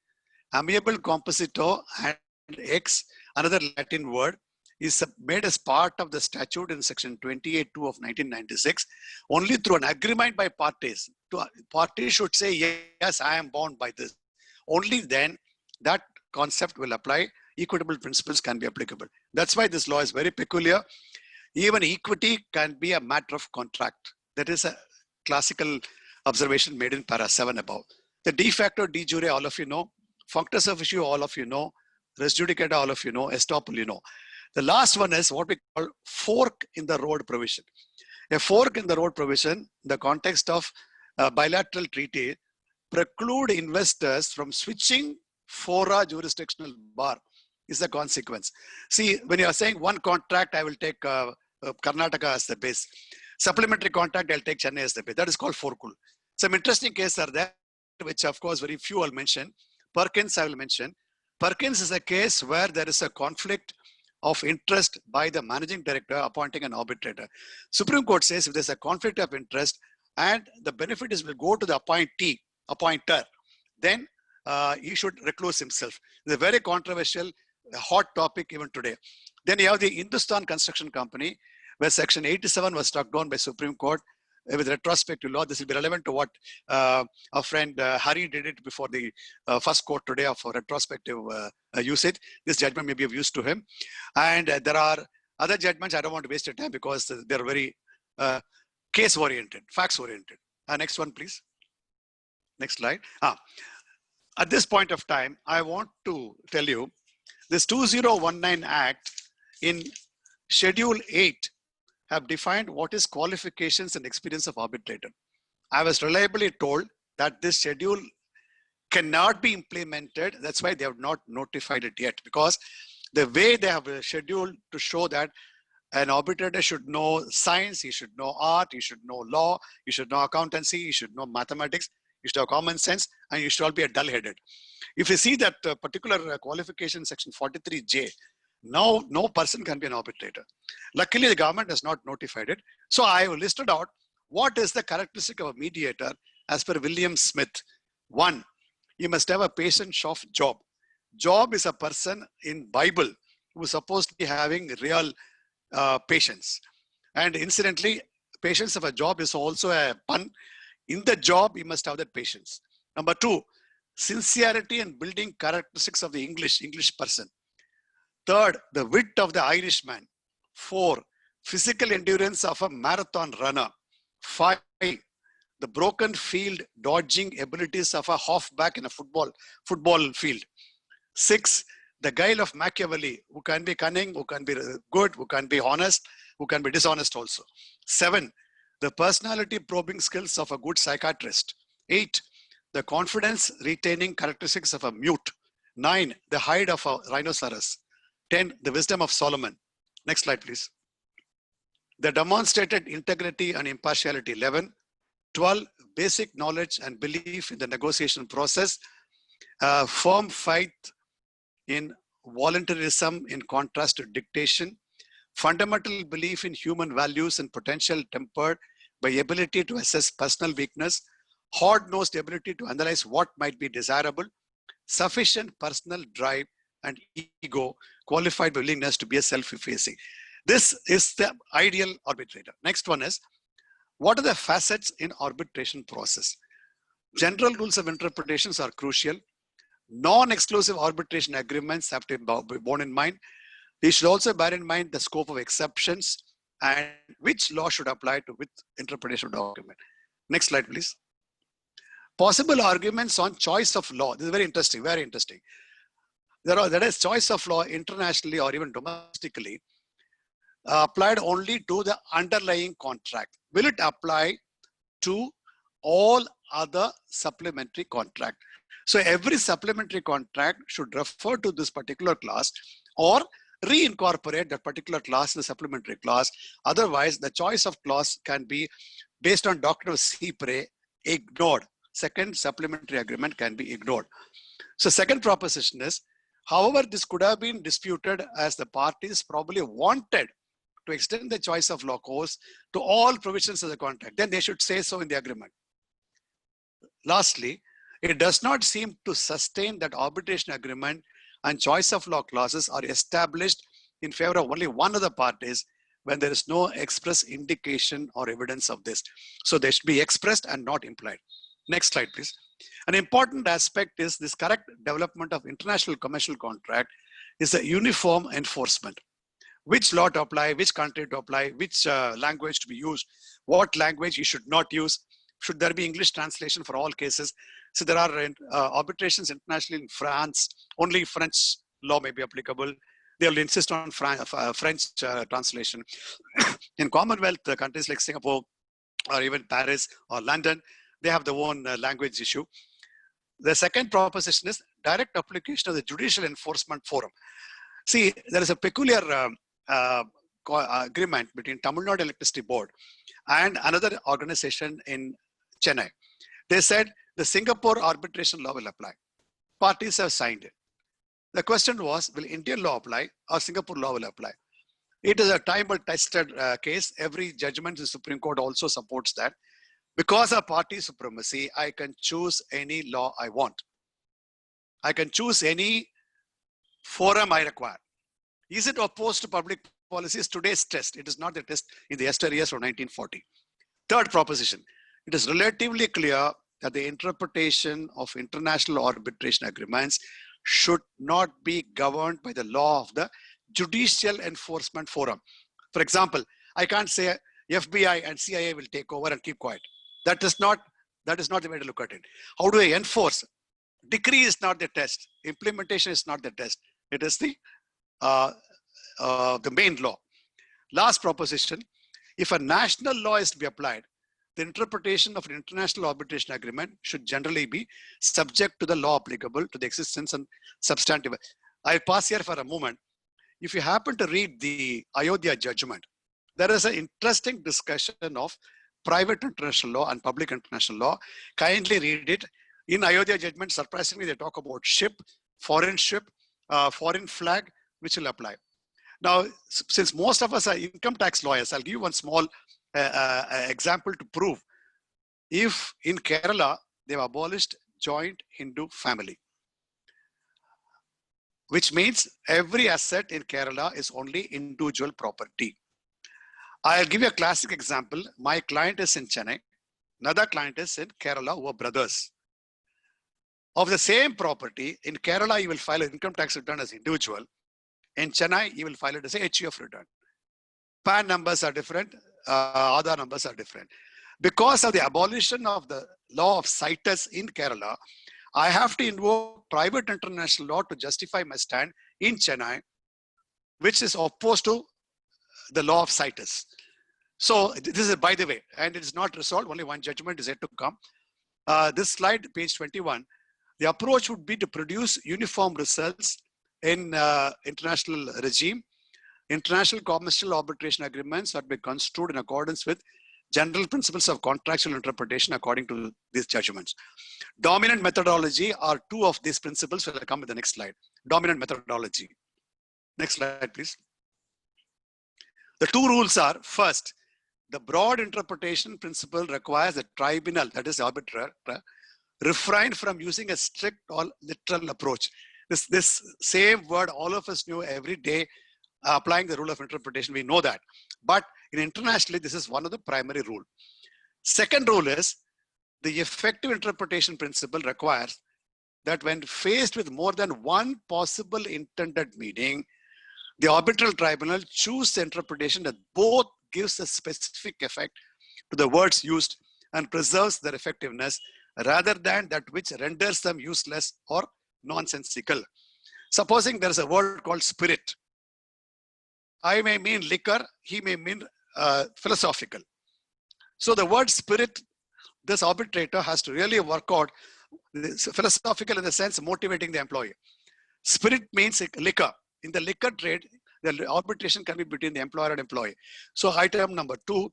Amiable composito and X, another Latin word, is made as part of the statute in section 28.2 of 1996, only through an agreement by parties. Parties should say, yes, I am bound by this. Only then that concept will apply. Equitable principles can be applicable. That's why this law is very peculiar. Even equity can be a matter of contract. That is a classical observation made in para 7 above. The de facto, de jure, all of you know. Functus officio, all of you know. Res judicata, all of you know. Estoppel, you know. The last one is what we call fork in the road provision. A fork in the road provision, in the context of bilateral treaty, preclude investors from switching fora jurisdictional bar is the consequence. See, when you are saying one contract, I will take Karnataka as the base. Supplementary contract, I'll take Chennai as the base. That is called forkul. Some interesting cases are there, which of course very few I'll mention. Perkins I will mention. Perkins is a case where there is a conflict of interest by the managing director appointing an arbitrator. Supreme Court says if there's a conflict of interest and the benefit is will go to the appointer, then he should recluse himself. It's a very controversial, hot topic even today. Then you have the Hindustan Construction Company, where section 87 was struck down by Supreme Court with retrospective law. This will be relevant to what our friend Hari did it before the first court today of retrospective usage. This judgment may be of use to him. And there are other judgments. I don't want to waste your time because they're very case-oriented, facts-oriented. Next one, please. Next slide. At this point of time, I want to tell you this 2019 Act in Schedule 8 have defined what is qualifications and experience of arbitrator. I was reliably told that this schedule cannot be implemented. That's why they have not notified it yet, because the way they have scheduled to show that an arbitrator should know science, he should know art, he should know law, he should know accountancy, he should know mathematics, he should have common sense, and you should all be a dull-headed. If you see that particular qualification, section 43J, now no person can be an arbitrator. Luckily, the government has not notified it. So I have listed out what is the characteristic of a mediator as per William Smith. 1, you must have a patient shop job. Job is a person in Bible who is supposed to be having real patience. And incidentally, patience of a job is also a pun. In the job, you must have that patience. Number two, sincerity and building characteristics of the English person. Third, the wit of the Irishman. Four, physical endurance of a marathon runner. Five, the broken field dodging abilities of a halfback in a football field. Six, the guile of Machiavelli, who can be cunning, who can be good, who can be honest, who can be dishonest also. Seven, the personality probing skills of a good psychiatrist. Eight, the confidence retaining characteristics of a mute. Nine, the hide of a rhinoceros. 10, the wisdom of Solomon. Next slide, please. The demonstrated integrity and impartiality. 11, 12, basic knowledge and belief in the negotiation process. Firm faith in voluntarism in contrast to dictation. Fundamental belief in human values and potential tempered by ability to assess personal weakness. Hard-nosed ability to analyze what might be desirable. Sufficient personal drive and ego qualified by willingness to be a self-effacing. This is the ideal arbitrator. Next one is, what are the facets in arbitration process? General rules of interpretations are crucial. Non-exclusive arbitration agreements have to be borne in mind. We should also bear in mind the scope of exceptions and which law should apply to which interpretation of document. Next slide, please. Possible arguments on choice of law. This is very interesting, very interesting. That is choice of law internationally or even domestically applied only to the underlying contract. Will it apply to all other supplementary contract? So every supplementary contract should refer to this particular clause or reincorporate that particular clause in the supplementary clause. Otherwise, the choice of clause can be based on doctrine of Cypre ignored. Second supplementary agreement can be ignored. So second proposition is, however, this could have been disputed as the parties probably wanted to extend the choice of law clause to all provisions of the contract. Then they should say so in the agreement. Lastly, it does not seem to sustain that arbitration agreement and choice of law clauses are established in favor of only one of the parties when there is no express indication or evidence of this. So they should be expressed and not implied. Next slide, please. An important aspect is this correct development of international commercial contract is a uniform enforcement. Which law to apply, which country to apply, which language to be used, what language you should not use. Should there be English translation for all cases? So there are arbitrations internationally in France, only French law may be applicable. They will insist on French translation. In Commonwealth countries like Singapore or even Paris or London, they have their own language issue. The second proposition is direct application of the Judicial Enforcement Forum. See, there is a peculiar agreement between Tamil Nadu Electricity Board and another organization in Chennai. They said the Singapore arbitration law will apply. Parties have signed it. The question was, will Indian law apply or Singapore law will apply? It is a time-tested case. Every judgment in the Supreme Court also supports that. Because of party supremacy, I can choose any law I want. I can choose any forum I require. Is it opposed to public policy? Is today's test. It is not the test in the yesteryears from 1940. Third proposition, it is relatively clear that the interpretation of international arbitration agreements should not be governed by the law of the Judicial Enforcement Forum. For example, I can't say FBI and CIA will take over and keep quiet. That is not the way to look at it. How do I enforce? Decree is not the test. Implementation is not the test. It is the main law. Last proposition, if a national law is to be applied, the interpretation of an international arbitration agreement should generally be subject to the law applicable to the existence and substantive. I'll pause here for a moment. If you happen to read the Ayodhya judgment, there is an interesting discussion of private international law and public international law. Kindly read it. In Ayodhya judgment, surprisingly, they talk about ship, foreign flag, which will apply. Now, since most of us are income tax lawyers, I'll give you one small example to prove. If in Kerala, they've abolished joint Hindu family. which means every asset in Kerala is only individual property. I'll give you a classic example. My client is in Chennai. Another client is in Kerala who are brothers. Of the same property, in Kerala, you will file an income tax return as individual. In Chennai, you will file it as a HUF return. PAN numbers are different, Aadhaar numbers are different. Because of the abolition of the law of situs in Kerala, I have to invoke private international law to justify my stand in Chennai, which is opposed to the law of situs. So this is, by the way, and it is not resolved, only one judgment is yet to come. This slide, page 21, the approach would be to produce uniform results in international regime. International commercial arbitration agreements are be construed in accordance with general principles of contractual interpretation according to these judgments. Dominant methodology are two of these principles will come in the next slide. Dominant methodology. Next slide, please. The two rules are, first, the broad interpretation principle requires the tribunal, that is arbiter, refrain from using a strict or literal approach. This same word all of us knew every day applying the rule of interpretation, we know that. But in internationally, this is one of the primary rule. Second rule is the effective interpretation principle requires that when faced with more than one possible intended meaning, the arbitral tribunal choose the interpretation that both gives a specific effect to the words used and preserves their effectiveness rather than that which renders them useless or nonsensical. Supposing there is a word called spirit. I may mean liquor, he may mean philosophical. So the word spirit, this arbitrator has to really work out philosophical in the sense motivating the employee. Spirit means liquor. In the liquor trade, the arbitration can be between the employer and employee. So item number 2,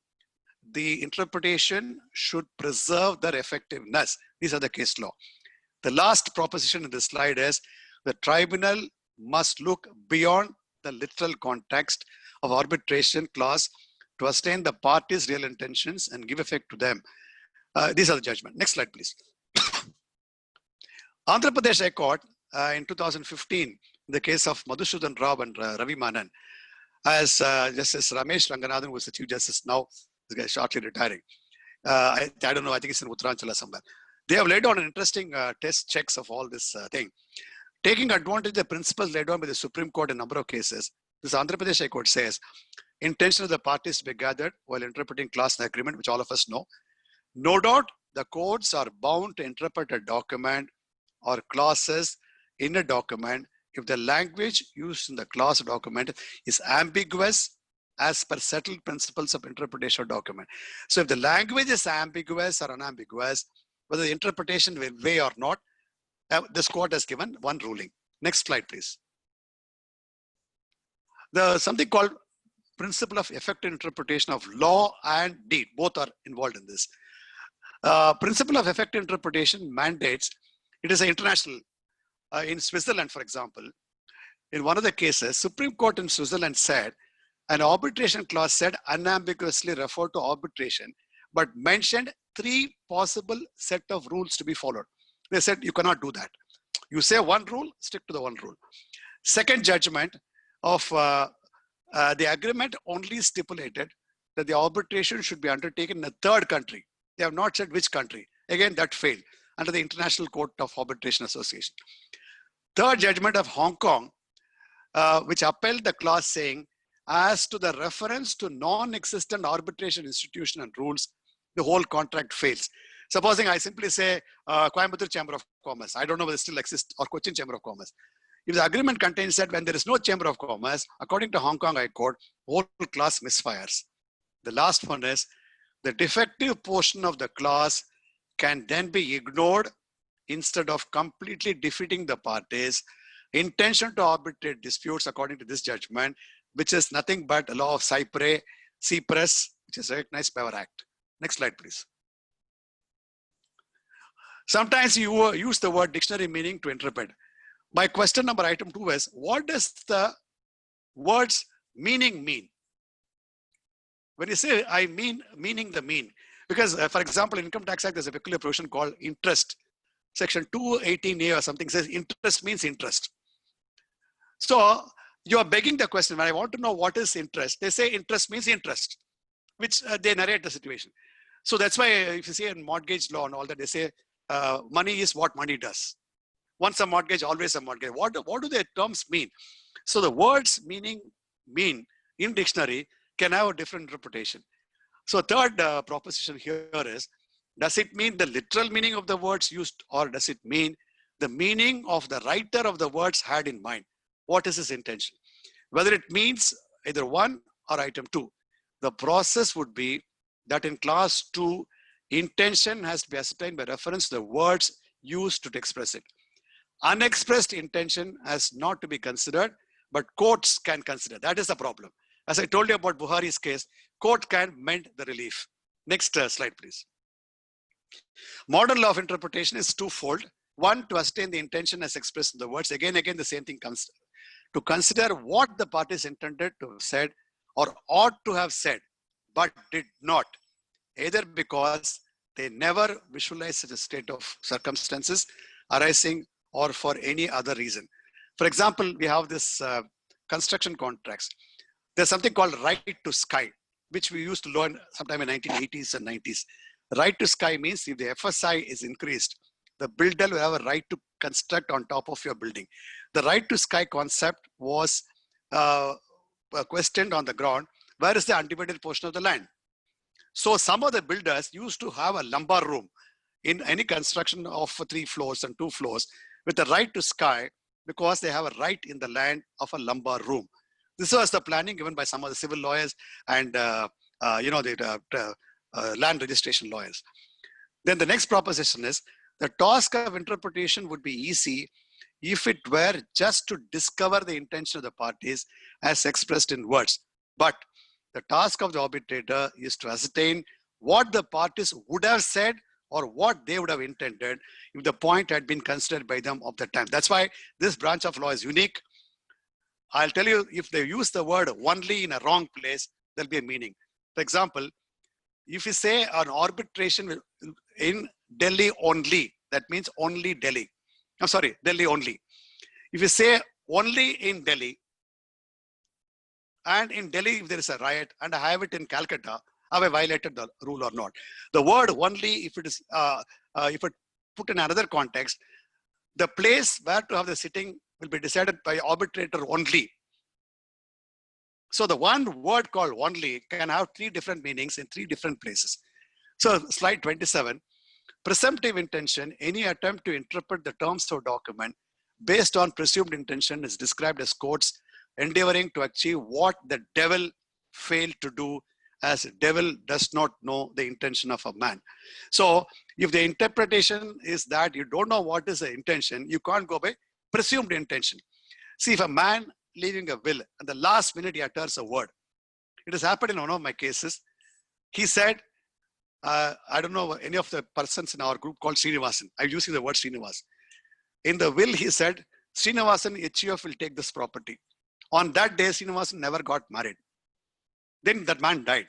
the interpretation should preserve their effectiveness. These are the case law. The last proposition in this slide is the tribunal must look beyond the literal context of arbitration clause to ascertain the parties' real intentions and give effect to them. These are the judgment. Next slide, please. Andhra Pradesh High Court in 2015, in the case of Madhusudan Rao and Ravi Menon, as Justice Ramesh Ranganathan, who is the Chief Justice now, this guy is shortly retiring. I don't know, I think it's in Uttaranchal somewhere. They have laid down an interesting test checks of all this thing. Taking advantage of the principles laid down by the Supreme Court in a number of cases, this Andhra Pradesh High Court says, intention of the parties to be gathered while interpreting clause and agreement, which all of us know. No doubt, the courts are bound to interpret a document or clauses in a document if the language used in the clause document is ambiguous as per settled principles of interpretation of document. So if the language is ambiguous or unambiguous, whether the interpretation will weigh or not, this court has given one ruling. Next slide, please. Something called principle of effective interpretation of law and deed. Both are involved in this. Principle of effective interpretation mandates, it is an international, in Switzerland, for example, in one of the cases, Supreme Court in Switzerland said, an arbitration clause said unambiguously referred to arbitration, but mentioned 3 possible set of rules to be followed. They said, you cannot do that. You say one rule, stick to the one rule. Second judgment of the agreement only stipulated that the arbitration should be undertaken in a third country. They have not said which country. Again, that failed under the International Court of Arbitration Association. Third judgment of Hong Kong, which upheld the clause saying, as to the reference to non-existent arbitration institution and rules, the whole contract fails. Supposing I simply say Coimbatore Chamber of Commerce, I don't know whether it still exists, or Cochin Chamber of Commerce. If the agreement contains that when there is no Chamber of Commerce, according to Hong Kong High Court, whole clause misfires. The last one is the defective portion of the clause can then be ignored instead of completely defeating the parties' intention to arbitrate disputes according to this judgment, which is nothing but a law of Cyprus, which is recognized by our Act. Next slide, please. Sometimes you use the word dictionary meaning to interpret. My question number item 2 is, what does the words meaning mean? When you say I mean, meaning the mean, because for example, Income Tax Act, there's a peculiar provision called interest. Section 218A or something says interest means interest. So you are begging the question, when I want to know what is interest, they say interest means interest, which they narrate the situation. So that's why if you see in mortgage law and all that, they say money is what money does. Once a mortgage, always a mortgage. What do their terms mean? So the words mean in dictionary can have a different interpretation. So third proposition here is, does it mean the literal meaning of the words used, or does it mean the meaning of the writer of the words had in mind? What is his intention? Whether it means either 1 or item 2, the process would be that in class 2, intention has to be ascertained by reference to the words used to express it. Unexpressed intention has not to be considered, but courts can consider. That is the problem. As I told you about Buhari's case, court can mend the relief. Next slide, please. Modern law of interpretation is twofold. One, to ascertain the intention as expressed in the words. Again, the same thing comes to consider what the parties intended to have said or ought to have said, but did not, either because they never visualized such a state of circumstances arising or for any other reason. For example, we have this construction contracts. There's something called right to sky, which we used to learn sometime in 1980s and 90s. Right to sky means if the FSI is increased, the builder will have a right to construct on top of your building. The right to sky concept was questioned on the ground. Where is the undivided portion of the land? So some of the builders used to have a lumbar room in any construction of 3 floors and 2 floors with the right to sky, because they have a right in the land of a lumbar room. This was the planning given by some of the civil lawyers and the land registration lawyers. Then the next proposition is, the task of interpretation would be easy if it were just to discover the intention of the parties as expressed in words. But the task of the arbitrator is to ascertain what the parties would have said or what they would have intended if the point had been considered by them of the time. That's why this branch of law is unique. I'll tell you, if they use the word only in a wrong place, there'll be a meaning. For example, if you say an arbitration in Delhi only, that means only Delhi. I'm sorry, Delhi only. If you say only in Delhi, and in Delhi if there is a riot and I have it in Calcutta, have I violated the rule or not? The word only, if it is if it put in another context, the place where to have the sitting will be decided by arbitrator only. So the one word called only can have 3 different meanings in 3 different places. So slide 27, presumptive intention, any attempt to interpret the terms of document based on presumed intention is described as courts endeavoring to achieve what the devil failed to do, as devil does not know the intention of a man. So if the interpretation is that you don't know what is the intention, you can't go by presumed intention. See, if a man leaving a will and the last minute he utters a word, it has happened in one of my cases. He said, I don't know any of the persons in our group called Srinivasan. I'm using the word Srinivas. In the will, he said, Srinivasan HUF will take this property. On that day, Srinivasan never got married. Then that man died.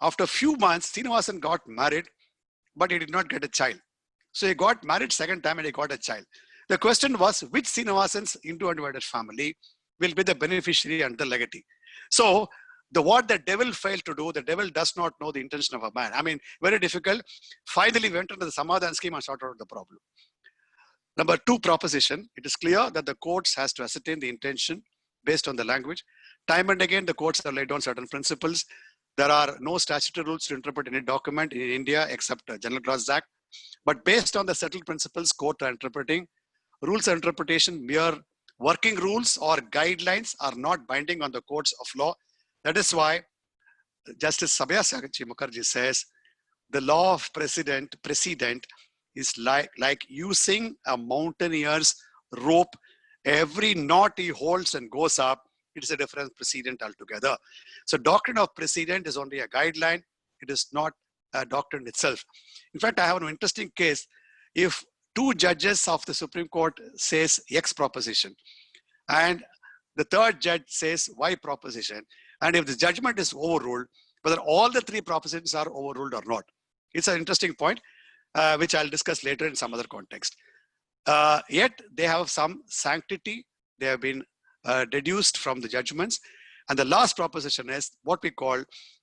After a few months, Srinivasan got married, but he did not get a child. So he got married second time and he got a child. The question was, which Srinivasan's into undivided family will be the beneficiary and the legatee? So what the devil failed to do, the devil does not know the intention of a man. I mean, very difficult. Finally, we went into the Samadhan scheme and sorted out the problem. Number 2 proposition, it is clear that the courts has to ascertain the intention based on the language. Time and again, the courts have laid down certain principles. There are no statutory rules to interpret any document in India except General Clause Act. But based on the settled principles, courts are interpreting. Rules of interpretation, mere working rules or guidelines are not binding on the courts of law. That is why Justice Sabyasachi Mukherjee says, the law of precedent is like using a mountaineer's rope. Every knot he holds and goes up, it is a different precedent altogether. So doctrine of precedent is only a guideline. It is not a doctrine itself. In fact, I have an interesting case. If 2 judges of the Supreme Court says X proposition, and the 3rd judge says Y proposition, and if the judgment is overruled, whether all the 3 propositions are overruled or not. It's an interesting point, which I'll discuss later in some other context. Yet they have some sanctity. They have been deduced from the judgments. And the last proposition is what we call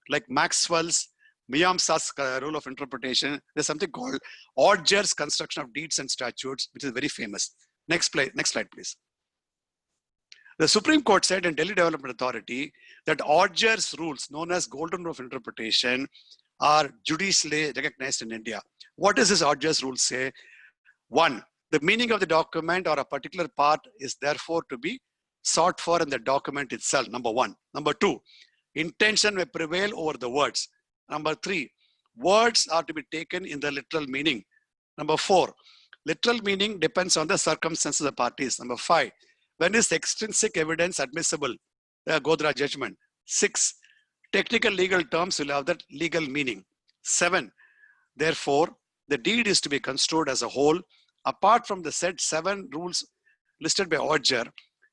like Maxwell's Miyamsa's rule of interpretation. There's something called Odger's construction of deeds and statutes, which is very famous. Next slide, please. The Supreme Court said in Delhi Development Authority that Odger's rules, known as Golden Rule of Interpretation, are judicially recognized in India. What does this Odger's rule say? 1. The meaning of the document or a particular part is therefore to be sought for in the document itself, number 1. Number 2, intention may prevail over the words. Number 3, words are to be taken in the literal meaning. Number 4, literal meaning depends on the circumstances of the parties. Number 5, when is extrinsic evidence admissible? The Godra judgment. 6, technical legal terms will have that legal meaning. 7, therefore, the deed is to be construed as a whole. Apart from the said 7 rules listed by Odger,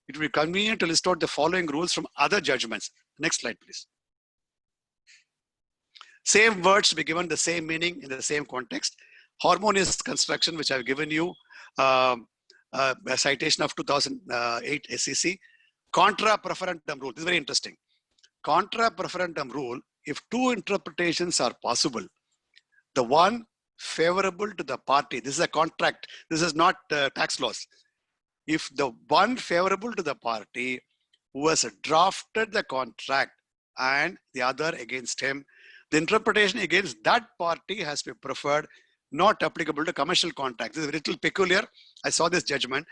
it will be convenient to list out the following rules from other judgments. Next slide, please. Same words to be given the same meaning in the same context. Harmonious construction, which I've given you, a citation of 2008 SEC. Contra preferentum rule. This is very interesting. Contra preferentum rule, if 2 interpretations are possible, the one favorable to the party, this is a contract, this is not tax laws. If the one favorable to the party who has drafted the contract and the other against him, the interpretation against that party has been preferred, not applicable to commercial contracts. This is a little peculiar. I saw this judgment.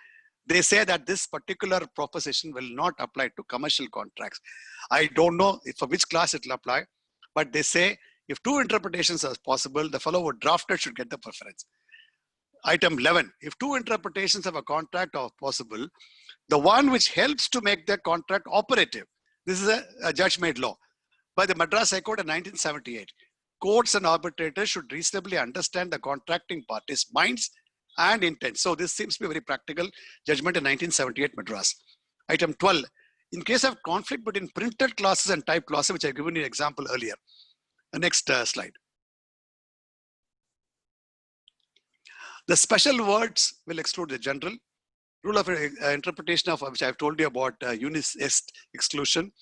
They say that this particular proposition will not apply to commercial contracts. I don't know for which class it will apply, but they say if 2 interpretations are possible, the fellow who drafted should get the preference. Item 11, if 2 interpretations of a contract are possible, the one which helps to make the contract operative. This is a judge-made law by the Madras High Court in 1978. Courts and arbitrators should reasonably understand the contracting parties' minds and intent. So this seems to be a very practical judgment in 1978 Madras. Item 12, in case of conflict between printed clauses and type clauses, which I've given you an example earlier. The next slide. The special words will exclude the general. Rule of interpretation of which I've told you about unis est exclusion.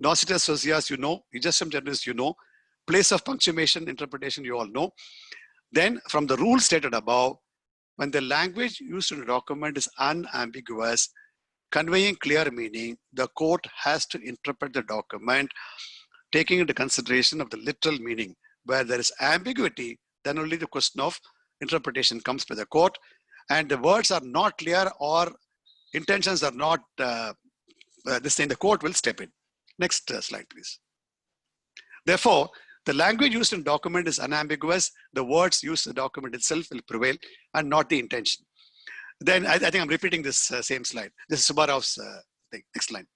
Nocitus socias, you know. Ejusdem generis, you know. Place of punctuation interpretation, you all know. Then from the rule stated above, when the language used in a document is unambiguous, conveying clear meaning, the court has to interpret the document taking into consideration of the literal meaning. Where there is ambiguity, then only the question of interpretation comes by the court, and the words are not clear or intentions are not this thing, the court will step in. Next slide, please. Therefore, the language used in document is unambiguous. The words used in the document itself will prevail and not the intention. Then I think I'm repeating this same slide. This is Subbarav's thing. Next slide.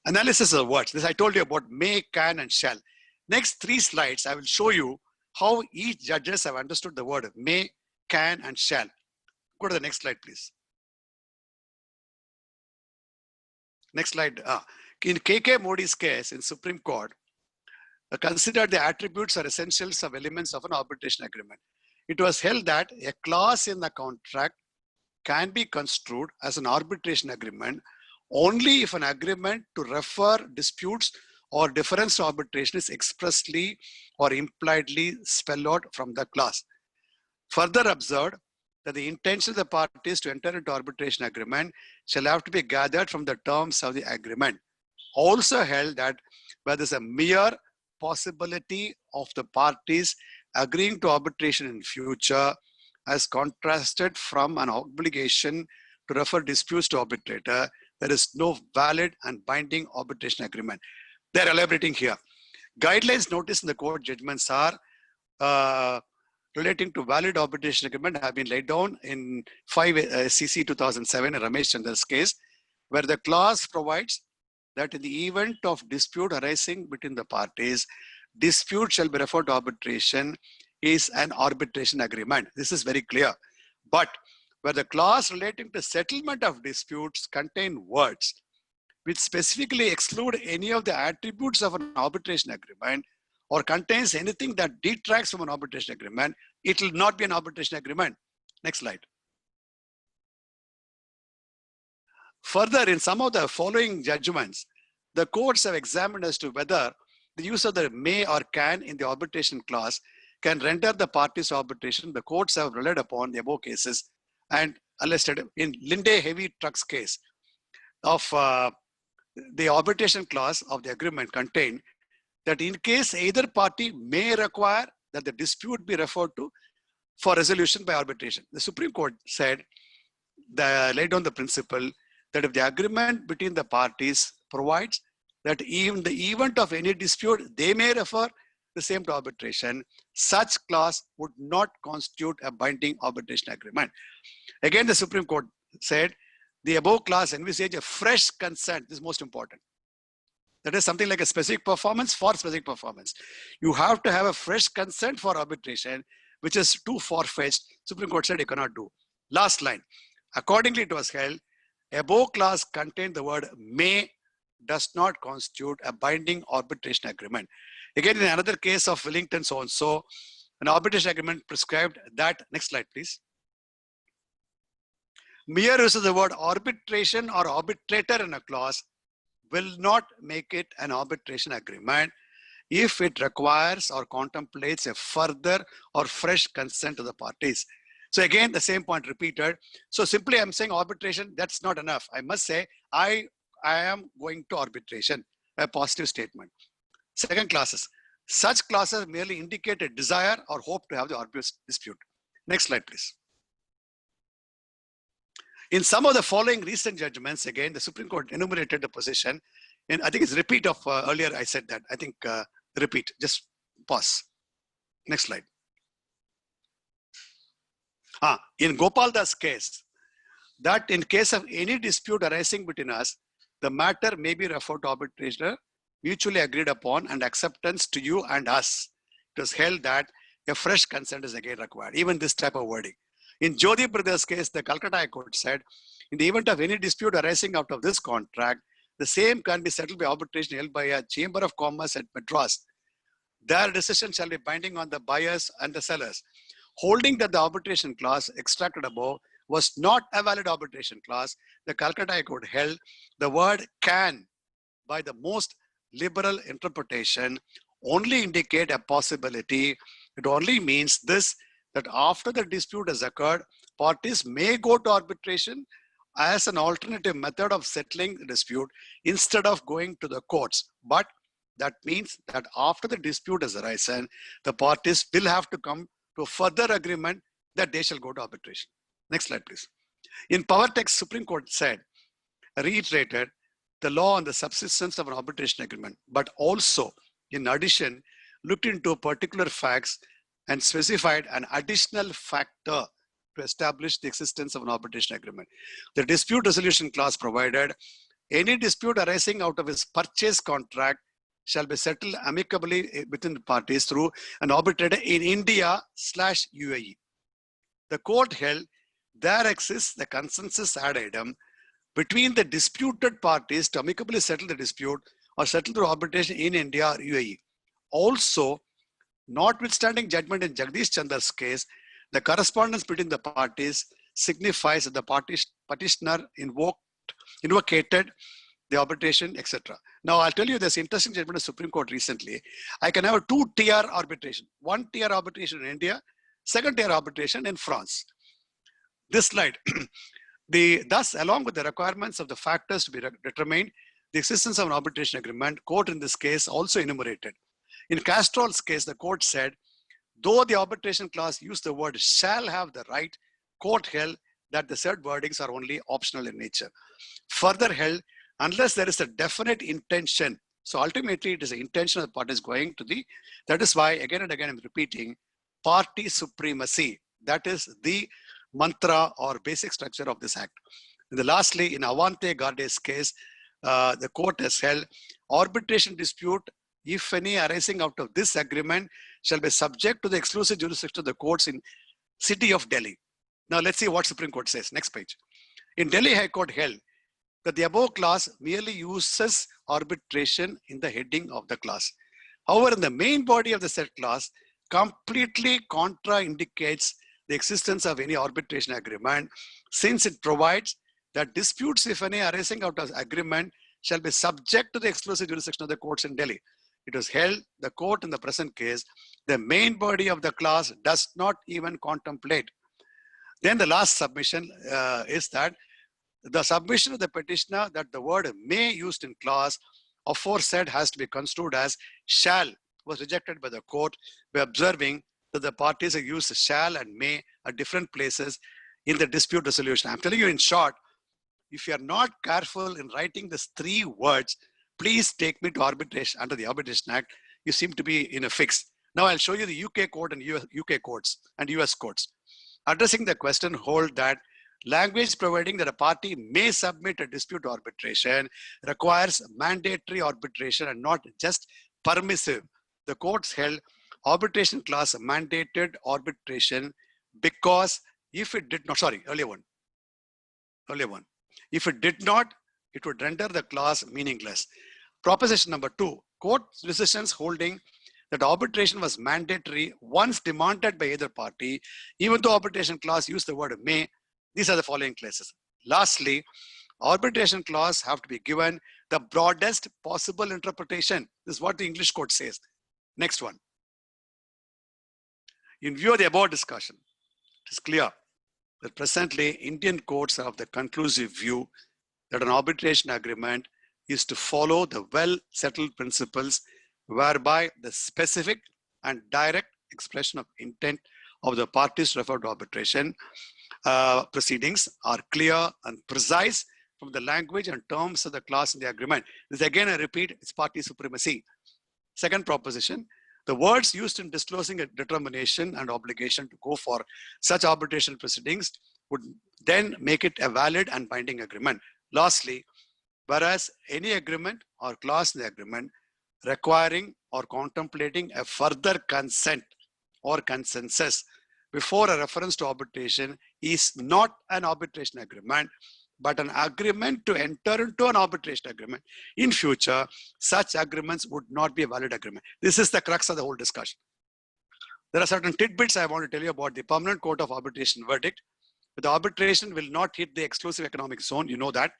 Analysis of words. This I told you about may, can, and shall. Next 3 slides, I will show you how each judges have understood the word may, can, and shall. Go to the next slide, please. Next slide. In KK Modi's case in Supreme Court, considered the attributes or essentials of elements of an arbitration agreement. It was held that a clause in the contract can be construed as an arbitration agreement only if an agreement to refer disputes or difference to arbitration is expressly or impliedly spelled out from the clause. Further observed that the intention of the parties to enter into arbitration agreement shall have to be gathered from the terms of the agreement. Also held that where there is a mere possibility of the parties agreeing to arbitration in future as contrasted from an obligation to refer disputes to arbitrator, there is no valid and binding arbitration agreement. They're elaborating here. Guidelines noticed in the court judgments are relating to valid arbitration agreement have been laid down in 5 CC 2007 in Ramesh Chandra's case, where the clause provides that in the event of dispute arising between the parties, dispute shall be referred to arbitration is an arbitration agreement. This is very clear. But where the clause relating to settlement of disputes contain words which specifically exclude any of the attributes of an arbitration agreement or contains anything that detracts from an arbitration agreement, it will not be an arbitration agreement. Next slide. Further, in some of the following judgments, the courts have examined as to whether the use of the may or can in the arbitration clause can render the parties to arbitration. The courts have relied upon the above cases and listed in Linde Heavy Trucks case of the arbitration clause of the agreement contained that in case either party may require that the dispute be referred to for resolution by arbitration. The Supreme Court said, laid down the principle that if the agreement between the parties provides that in the event of any dispute, they may refer the same to arbitration, such clause would not constitute a binding arbitration agreement. Again, the Supreme Court said the above clause envisage a fresh consent. This is most important. That is something like a specific performance for specific performance. You have to have a fresh consent for arbitration, which is too far-fetched. Supreme Court said you cannot do. Last line. Accordingly, it was held, above clause contained the word may does not constitute a binding arbitration agreement. Again, in another case of Wellington so-and-so, an arbitration agreement prescribed that, next slide please. Mere use of the word arbitration or arbitrator in a clause will not make it an arbitration agreement if it requires or contemplates a further or fresh consent of the parties. So again, the same point repeated. So simply I'm saying arbitration, that's not enough. I must say, I am going to arbitration, a positive statement. Second clauses. Such clauses merely indicate a desire or hope to have the arbitration dispute. Next slide, please. In some of the following recent judgments, again, the Supreme Court enumerated the position. And I think it's a repeat of earlier I said that. I think repeat, just pause. Next slide. In Gopal Das case, that in case of any dispute arising between us, the matter may be referred to arbitration, mutually agreed upon and acceptance to you and us. It was held that a fresh consent is again required, even this type of wording. In Jodhi Brothers case, the Calcutta High Court said, in the event of any dispute arising out of this contract, the same can be settled by arbitration held by a Chamber of Commerce at Madras. Their decision shall be binding on the buyers and the sellers. Holding that the arbitration clause extracted above was not a valid arbitration clause, the Calcutta High Court held the word can, by the most liberal interpretation, only indicate a possibility. It only means this, that after the dispute has occurred, parties may go to arbitration as an alternative method of settling the dispute instead of going to the courts. But that means that after the dispute has arisen, the parties will have to come to a further agreement that they shall go to arbitration. Next slide, please. In PowerTech, Supreme Court said, reiterated the law on the subsistence of an arbitration agreement, but also, in addition, looked into particular facts and specified an additional factor to establish the existence of an arbitration agreement. The dispute resolution clause provided any dispute arising out of his purchase contract shall be settled amicably within the parties through an arbitrator in India/UAE. The court held there exists the consensus ad idem between the disputed parties to amicably settle the dispute or settle through arbitration in India or UAE. Also, notwithstanding judgment in Jagdish Chandra's case, the correspondence between the parties signifies that the petitioner invocated the arbitration, etc. Now, I'll tell you this interesting judgment of Supreme Court recently. I can have a two-tier arbitration. One-tier arbitration in India, second-tier arbitration in France. This slide. Thus, along with the requirements of the factors to be determined, the existence of an arbitration agreement, court in this case also enumerated. In Castrol's case, the court said, though the arbitration clause used the word shall have the right, court held that the said wordings are only optional in nature. Further held, unless there is a definite intention, so ultimately it is the intention of the parties going to the, that is why again and again I'm repeating, party supremacy. That is the mantra or basic structure of this act. And lastly, in Avante Garde's case, the court has held arbitration dispute, if any arising out of this agreement, shall be subject to the exclusive jurisdiction of the courts in city of Delhi. Now let's see what Supreme Court says. Next page. In Delhi High Court held that the above clause merely uses arbitration in the heading of the clause. However, in the main body of the said clause, completely contraindicates the existence of any arbitration agreement, since it provides that disputes, if any, arising out of agreement shall be subject to the exclusive jurisdiction of the courts in Delhi. It was held, the court in the present case, the main body of the clause does not even contemplate. Then the last submission is that the submission of the petitioner that the word may used in clause aforesaid has to be construed as shall was rejected by the court by observing that the parties have used shall and may at different places in the dispute resolution. I'm telling you in short, if you are not careful in writing these 3 words, please take me to arbitration under the Arbitration Act. You seem to be in a fix. Now I'll show you the UK court and UK courts and US courts. Addressing the question, hold that language providing that a party may submit a dispute to arbitration requires mandatory arbitration and not just permissive. The courts held arbitration clause mandated arbitration because if it did not, earlier one. If it did not, it would render the clause meaningless. Proposition number 2, court decisions holding that arbitration was mandatory once demanded by either party, even though arbitration clause used the word may. These are the following cases. Lastly, arbitration clause have to be given the broadest possible interpretation. This is what the English court says. Next one. In view of the above discussion, it is clear that presently Indian courts have the conclusive view that an arbitration agreement is to follow the well-settled principles whereby the specific and direct expression of intent of the parties referred to arbitration proceedings are clear and precise from the language and terms of the clause in the agreement. This again, I repeat, it's party supremacy. Second proposition, the words used in disclosing a determination and obligation to go for such arbitration proceedings would then make it a valid and binding agreement. Lastly, whereas any agreement or clause in the agreement requiring or contemplating a further consent or consensus before a reference to arbitration is not an arbitration agreement, but an agreement to enter into an arbitration agreement. In future, such agreements would not be a valid agreement. This is the crux of the whole discussion. There are certain tidbits I want to tell you about the Permanent Court of Arbitration verdict. The arbitration will not hit the exclusive economic zone. You know that.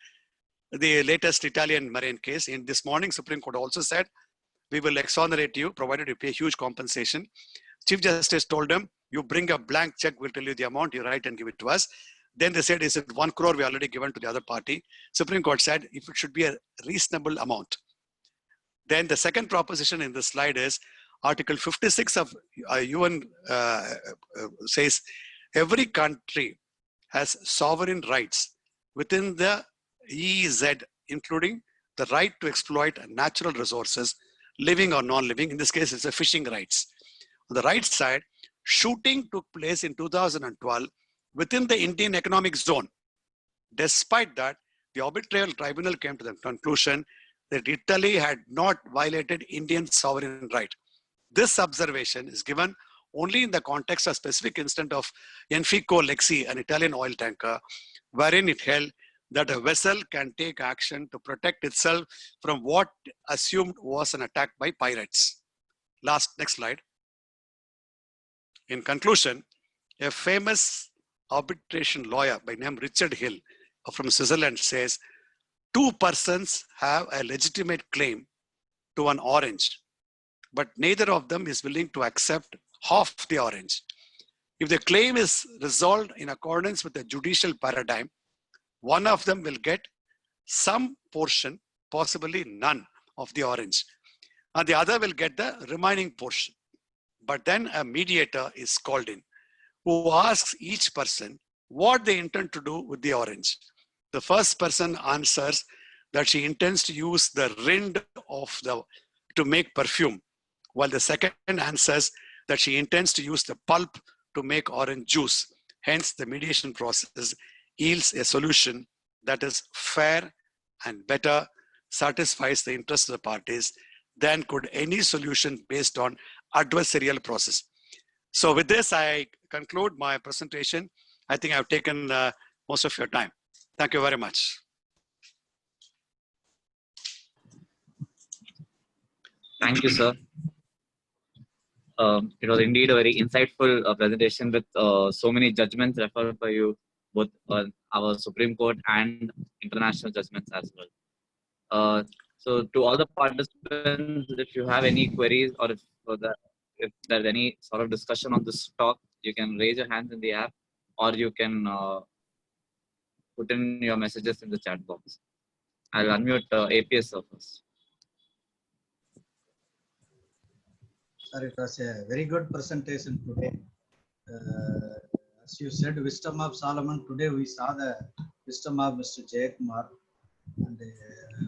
The latest Italian marine case in this morning, Supreme Court also said, we will exonerate you, provided you pay huge compensation. Chief Justice told them, you bring a blank check, we'll tell you the amount, you write and give it to us. Then they said, is it 1 crore we already given to the other party? Supreme Court said, if it should be a reasonable amount. Then the second proposition in this slide is Article 56 of UN says, every country has sovereign rights within the EEZ, including the right to exploit natural resources, living or non-living. In this case, it's a fishing rights. On the right side, shooting took place in 2012 within the Indian economic zone. Despite that, the arbitral tribunal came to the conclusion that Italy had not violated Indian sovereign right. This observation is given only in the context of specific instance of Enfico Lexi, an Italian oil tanker, wherein it held that a vessel can take action to protect itself from what assumed was an attack by pirates. Next slide. In conclusion, a famous arbitration lawyer by name Richard Hill from Switzerland says, 2 persons have a legitimate claim to an orange, but neither of them is willing to accept half the orange. If the claim is resolved in accordance with the judicial paradigm, one of them will get some portion, possibly none of the orange, and the other will get the remaining portion. But then a mediator is called in, who asks each person what they intend to do with the orange. The first person answers that she intends to use the rind to make perfume, while the second answers that she intends to use the pulp to make orange juice. Hence, the mediation process yields a solution that is fair and better, satisfies the interests of the parties than could any solution based on adversarial process. So with this, I conclude my presentation. I think I've taken most of your time. Thank you very much. Thank you, sir. It was indeed a very insightful presentation with so many judgments referred by you both our Supreme Court and international judgments as well. So to all the participants, if you have any queries or if there's any sort of discussion on this talk, you can raise your hands in the app, or you can put in your messages in the chat box. I'll unmute APS first. Sir, it was a very good presentation today. As you said, wisdom of Solomon. Today we saw the wisdom of Mr. Jayakumar. And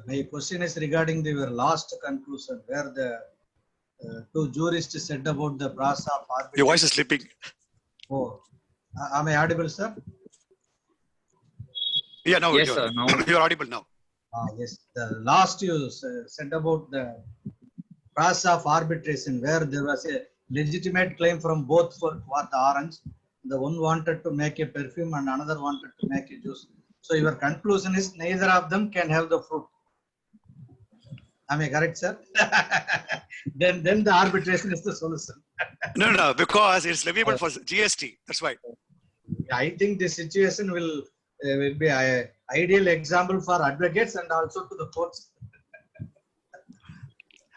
my question is regarding your last conclusion, where the two jurists said about the process of arbitration. Your voice is slipping. Oh, am I audible, sir? Yeah, now Yes, sir. Now you're audible now. Yes. The last you said about the process of arbitration, where there was a legitimate claim from both for the orange. The one wanted to make a perfume and another wanted to make a juice. So your conclusion is neither of them can have the fruit. Am I correct, sir? then the arbitration is the solution. No, because it's leviable for GST. That's why. I think the situation will be an ideal example for advocates and also to the courts.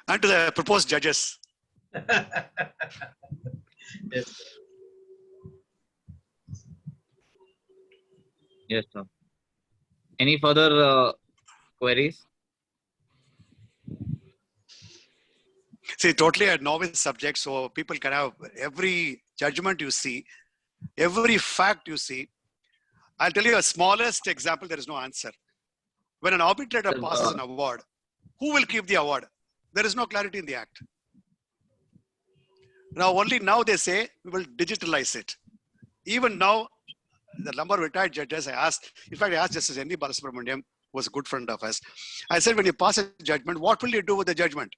And to the proposed judges. Yes. yes, sir. Any further queries? See, totally a novice subject, so people can have every judgment you see, every fact you see. I'll tell you a smallest example, there is no answer. When an arbitrator passes an award, who will keep the award? There is no clarity in the act. Now, only now they say we will digitalize it. Even now, the number of retired judges I asked, in fact, I asked Justice N.D. Balasubramaniam, who was a good friend of us. I said, when you pass a judgment, what will you do with the judgment?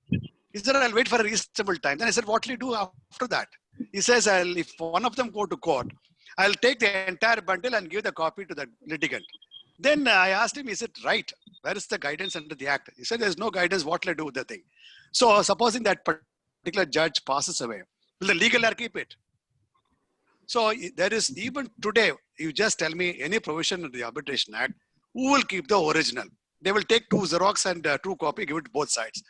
He said, I'll wait for a reasonable time. Then I said, what will you do after that? He says, if one of them go to court, I'll take the entire bundle and give the copy to the litigant. Then I asked him, is it right? Where is the guidance under the act? He said, there's no guidance. What will I do with the thing? So supposing that particular judge passes away, will the legal heir keep it? So there is, even today, you just tell me any provision in the Arbitration Act, who will keep the original? They will take two Xerox and two copy, give it to both sides.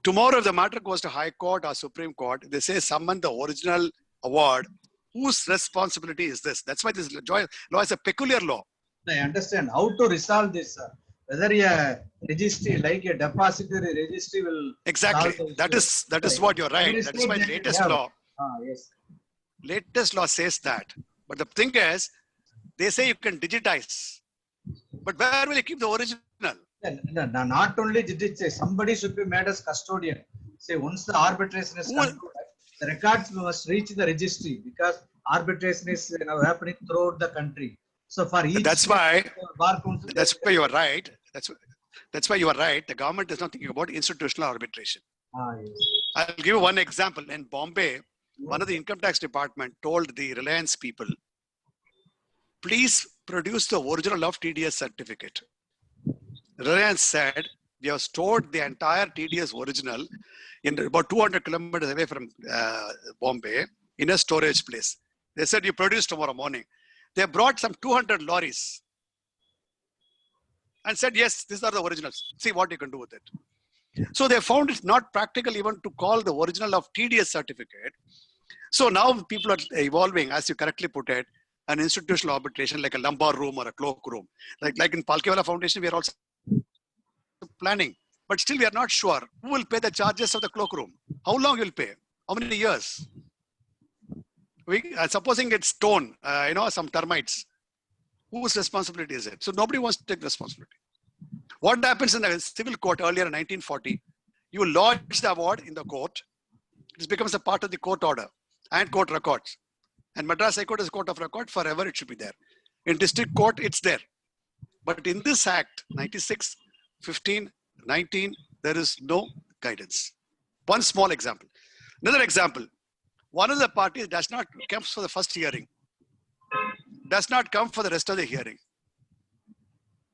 Tomorrow, if the matter goes to High Court or Supreme Court, they say summon the original award. Whose responsibility is this? That's why this law is a peculiar law. I understand how to resolve this, sir. Whether a registry, like a depository registry, will exactly. That is what you're right. That is why latest law. Yes. Latest law says that. But the thing is, they say you can digitize. But where will you keep the original? No, not only digitize, somebody should be made as custodian. Say once the arbitration is concluded, the records must reach the registry, because arbitration is happening throughout the country. So for each that's why you are right. That's why you are right. The government is not thinking about institutional arbitration. Yes. I'll give you one example. In Bombay, one of the income tax department told the Reliance people, please produce the original of TDS certificate. Reliance said, we have stored the entire TDS original in about 200 kilometers away from Bombay in a storage place. They said, you produce tomorrow morning. They brought some 200 lorries and said, yes, these are the originals. See what you can do with it. So they found it not practical even to call the original of TDS certificate. So now people are evolving, as you correctly put it, an institutional arbitration like a lumbar room or a cloak room. Like in Palkhiwala Foundation, we are also planning. But still we are not sure who will pay the charges of the cloak room. How long you will pay? How many years? Supposing it's stone, some termites. Whose responsibility is it? So nobody wants to take responsibility. What happens in the civil court earlier in 1940? You lodge the award in the court. It becomes a part of the court order and court records. And Madras High Court is court of record. Forever it should be there. In district court, it's there. But in this act, 96, 15, 19, there is no guidance. One small example. Another example. One of the parties does not come for the first hearing. Does not come for the rest of the hearing.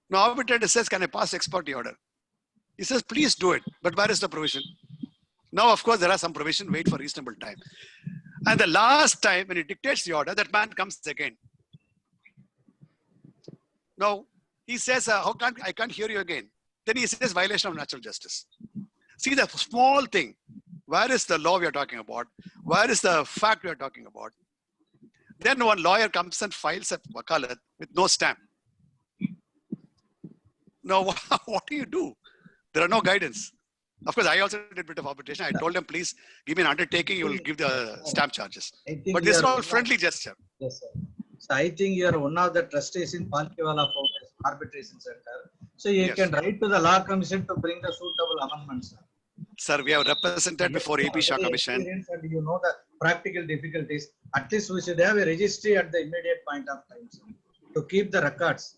Now, arbitrator says, can I pass ex parte order? He says, please do it. But where is the provision? Now, of course, there are some provision. Wait for reasonable time. And the last time when he dictates the order, that man comes again. Now, he says, I can't hear you again. Then he says violation of natural justice. See the small thing. Where is the law we are talking about? Where is the fact we are talking about? Then one lawyer comes and files a wakalat with no stamp. Now, what do you do? There are no guidance. Of course, I also did a bit of arbitration. I told them, please give me an undertaking. You will give the stamp charges. But this is all friendly gesture. Yes, sir. So I think you are one of the trustees in Palkiwala Foundation Arbitration Center. So you can write to the Law Commission to bring the suitable amendments, sir. Sir, we have represented before AP Shah Commission. And you know the practical difficulties. At least we should have a registry at the immediate point of time, sir, to keep the records.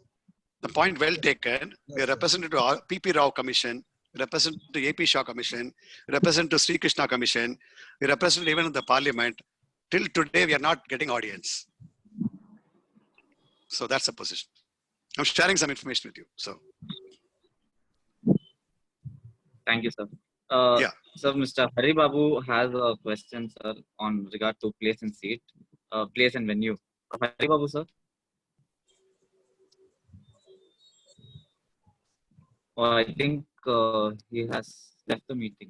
The point well taken. We are represented to PP Rao Commission, represent to AP Shah Commission, represent to Sri Krishna Commission, we represent even in the Parliament. Till today, we are not getting audience. So that's the position. I'm sharing some information with you. So, Thank you, sir. Yeah. So Mr. Hari Babu has a question, sir, on regard to place and seat, place and venue. Hari Babu, sir. I think he has left the meeting.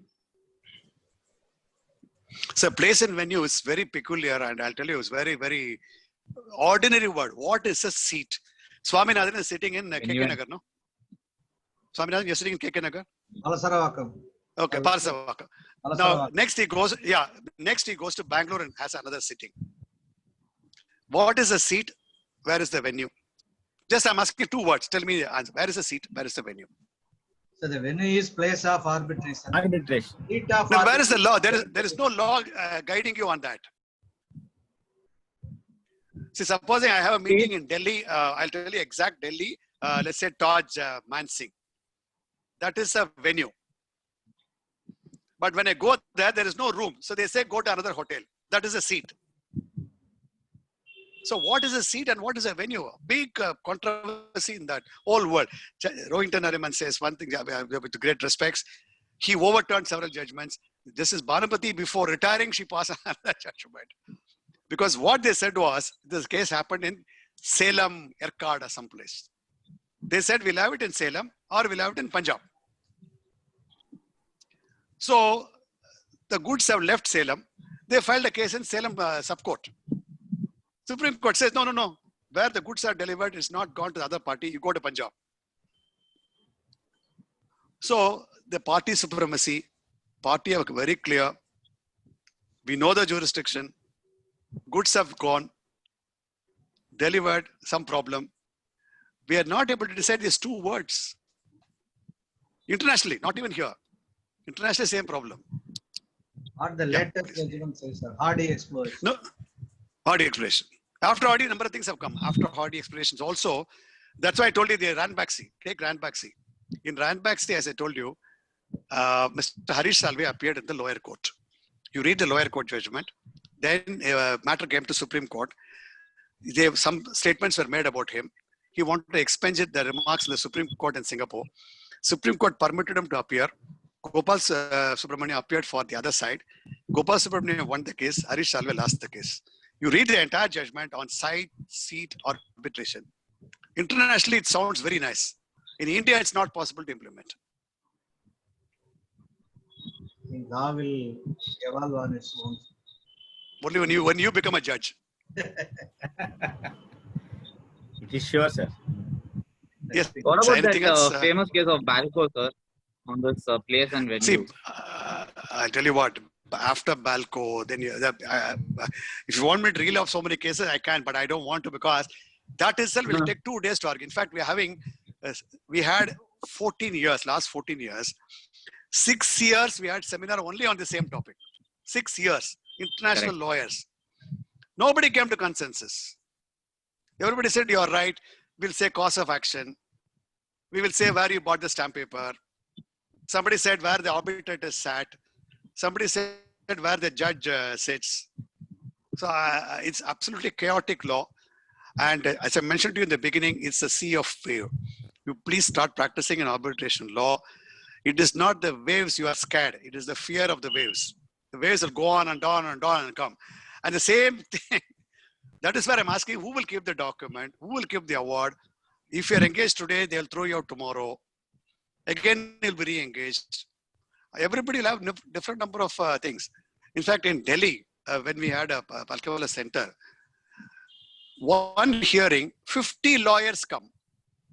so place and venue is very peculiar, and I'll tell you, it's very, very ordinary word. What is a seat? Swaminathan is sitting in KK Nagar, no? Swaminathan, you're sitting in KK Nagar? Alasaravakam. Okay, Parsavaka. Now, next he goes to Bangalore and has another sitting. What is a seat? Where is the venue? Just I'm asking 2 words. Tell me the answer. Where is the seat? Where is the venue? So the venue is place of arbitration. Arbitration. Seat of Now, where is the law? There is no law guiding you on that. See, supposing I have a meeting in Delhi, I'll tell you exact Delhi. Let's say Taj Mansingh. That is a venue. But when I go there is no room. So they say go to another hotel. That is a seat. So what is a seat and what is a venue? Big controversy in that whole world. Rohinton Nariman says one thing with great respects. He overturned several judgments. This is Bhanupati. Before retiring, she passed another judgment. Because what they said was, this case happened in Salem, Erkard or someplace. They said, we'll have it in Salem or we'll have it in Punjab. So the goods have left Salem. They filed a case in Salem subcourt. Supreme Court says, no. Where the goods are delivered, it's not gone to the other party. You go to Punjab. So the party supremacy, party are very clear. We know the jurisdiction. Goods have gone, delivered, some problem. We are not able to decide these 2 words. Internationally, not even here. Internationally, same problem. Or the latest judgment says, sir, Hardy exploration. No, Hardy exploration. After Hardy, a number of things have come. After Hardy explorations also, that's why I told you the Ranbaxy. Take Ranbaxy. In Ranbaxy, as I told you, Mr. Harish Salve appeared in the lower court. You read the lower court judgment. Then matter came to Supreme Court. Some statements were made about him. He wanted to expunge the remarks in the Supreme Court in Singapore. Supreme Court permitted him to appear. Gopal Subramanian appeared for the other side. Gopal Subramanian won the case. Harish Salve lost the case. You read the entire judgment on side, seat, or arbitration. Internationally, it sounds very nice. In India, it's not possible to implement. I think law will evolve on its own. Only when you become a judge. It is sure, sir. Yes. What So about anything that else, famous case of Balco, sir, on this place and venue? See, I'll tell you what. After Balco, then if you want me to reel off so many cases, I can, but I don't want to because that itself will take 2 days to argue. In fact, we had 14 years, last 14 years, 6 years we had seminar only on the same topic. 6 years, international lawyers. Nobody came to consensus. Everybody said, you're right. We'll say cause of action. We will say where you bought the stamp paper. Somebody said where the arbitrator sat. Somebody said where the judge sits. So it's absolutely chaotic law. And as I mentioned to you in the beginning, it's a sea of wave. You please start practicing in arbitration law. It is not the waves you are scared. It is the fear of the waves. The waves will go on and on and on and come. And the same thing, that is where I'm asking, who will keep the document? Who will keep the award? If you're engaged today, they'll throw you out tomorrow. Again, you'll be re-engaged. Everybody will have different number of things. In fact, in Delhi, when we had a Palkewala Center, one hearing, 50 lawyers come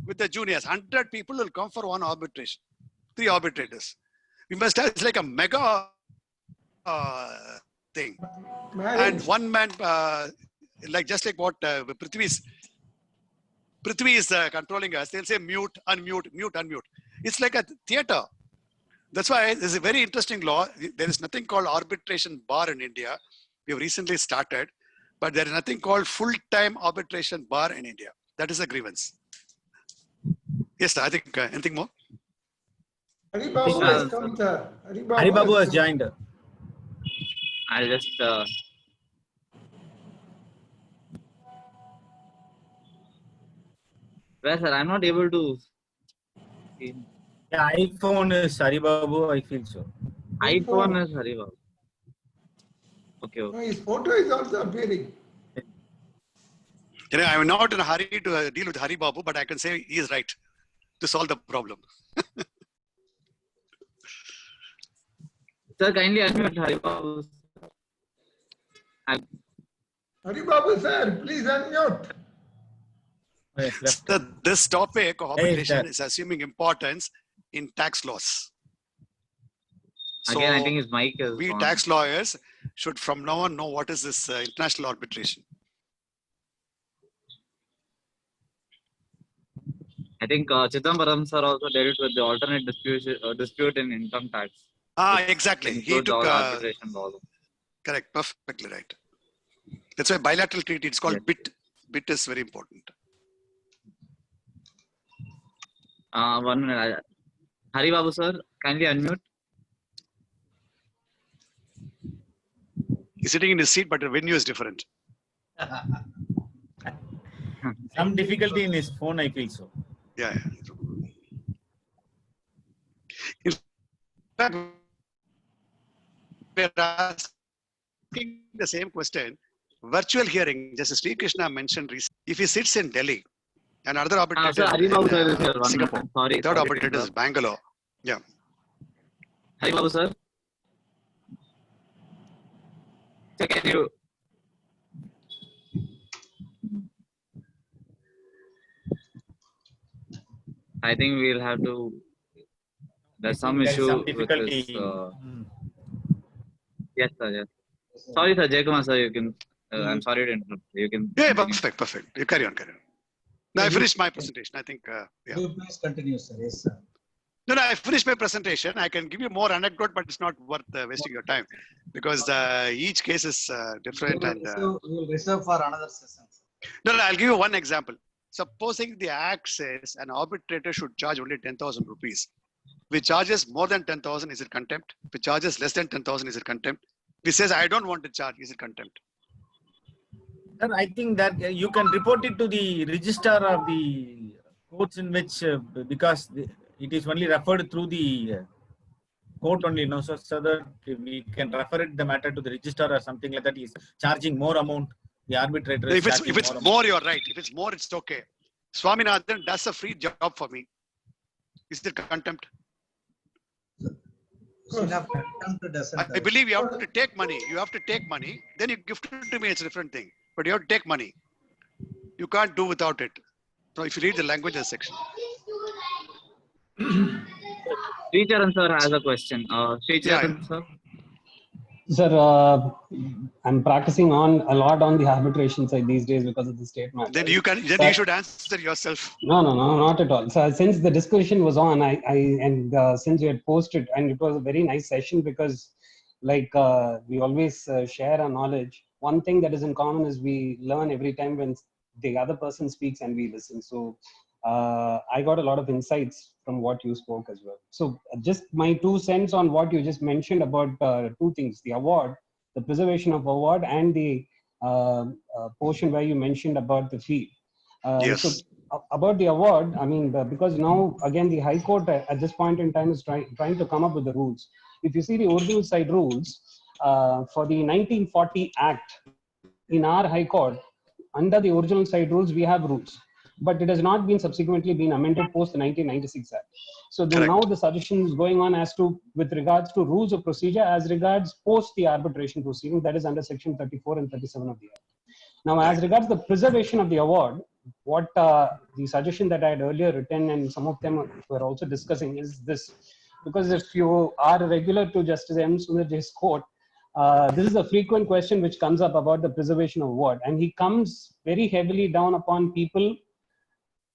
with the juniors. 100 people will come for one arbitration. 3 arbitrators. We must have, it's like a mega thing. And one man, just like what Prithvi is controlling us, they'll say mute, unmute, mute, unmute. It's like a theater. That's why this is a very interesting law. There is nothing called arbitration bar in India. We have recently started, but there is nothing called full-time arbitration bar in India. That is a grievance. Yes, sir, I think anything more? Haribabu has come, sir. Haribabu has joined. I'll just well, sir, I'm not able to see. The iPhone is Haribabu, I feel so. iPhone is Haribabu. Okay. No, his photo is also appearing. You know, I'm not in a hurry to deal with Haribabu, but I can say he is right to solve the problem. Sir, kindly unmute Haribabu. Haribabu, sir, please unmute. Yes, left. So this topic of arbitration that. is assuming importance in tax laws. So Again, I think his mic is we on. tax lawyers should from now on know what is this international arbitration. I think Chidambaram sir also dealt with the alternate dispute in income tax. Exactly. He Includes took all arbitration laws. correct, perfectly right. That's why bilateral treaty, it's called Yes. BIT. BIT is very important. 1 minute. Haribabu sir, kindly unmute. He's sitting in his seat, but the venue is different. Some difficulty in his phone, I feel so. Yeah. In fact, we're asking the same question. Virtual hearing, Justice Sri Krishna mentioned recently, if he sits in Delhi and another arbitrator Sir, Haribabu sir is here. 1 Singapore, minute. Sorry. third sorry, arbitrator is Bangalore. Yeah. Haribabu sir. Sir, can you? I think we'll have to. There's some There is issue some with difficulty. this. Yes, sir. Yes. Sorry, sir. Jaykumar sir, you can. I'm sorry to interrupt. You can. Yeah, continue. perfect. You carry on. No, I finished my presentation. I think, yeah. You please continue, sir. Yes, sir. No, I finished my presentation. I can give you more anecdote, but it's not worth wasting your time because each case is different. You will reserve for another session, sir. No, I'll give you one example. Supposing the act says an arbitrator should charge only 10,000 rupees. If he charges more than 10,000, is it contempt? If he charges less than 10,000, is it contempt? If he says, I don't want to charge, is it contempt? Sir, I think that you can report it to the registrar of the courts in which, because it is only referred through the court only, no, so that we can refer it the matter to the registrar or something like that. He is charging more amount. The arbitrator. If it's more, you're right. If it's more, it's okay. Swaminathan does a free job for me. Is it contempt? I believe you have to take money. You have to take money. Then you gift it to me. It's a different thing. But you have to take money. You can't do without it. So if you read the languages section. Sricharan sir has a question. Sricharan sir. Sir, I'm practicing on a lot on the arbitration side these days because of the state matter. Then you can. Then you should answer yourself. No, not at all. So since the discussion was on, since you had posted, and it was a very nice session because, like, we always share our knowledge. One thing that is in common is we learn every time when the other person speaks and we listen. So I got a lot of insights from what you spoke as well. So just my 2 cents on what you just mentioned about 2 things, the award, the preservation of award, and the portion where you mentioned about the fee. Yes. So about the award, I mean, because now again, the High Court at this point in time is trying to come up with the rules. If you see the original side rules for the 1940 Act in our High Court, under the original side rules, we have rules. but it has not been subsequently been amended post the 1996 Act. So now the suggestion is going on as to with regards to rules of procedure as regards post the arbitration proceeding, that is under section 34 and 37 of the Act. Now, as regards the preservation of the award, what the suggestion that I had earlier written and some of them were also discussing is this, because if you are a regular to Justice M. Sundaraj's court, this is a frequent question which comes up about the preservation of award, and he comes very heavily down upon people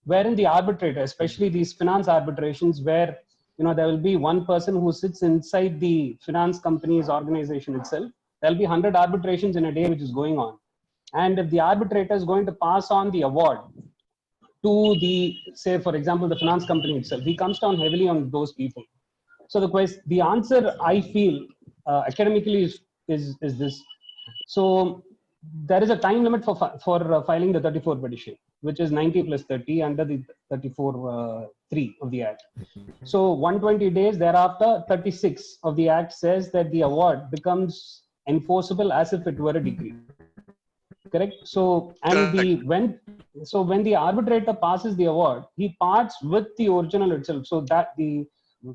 wherein the arbitrator, especially these finance arbitrations, where there will be one person who sits inside the finance company's organization itself. There'll be 100 arbitrations in a day which is going on. And if the arbitrator is going to pass on the award to the, say, for example, the finance company itself, he comes down heavily on those people. So the answer I feel academically is this. So there is a time limit for filing the 34 petition, which is 90 plus 30 under the 34(3) of the Act. So 120 days thereafter, 36 of the Act says that the award becomes enforceable as if it were a decree. Correct. So when the arbitrator passes the award, he parts with the original itself. So that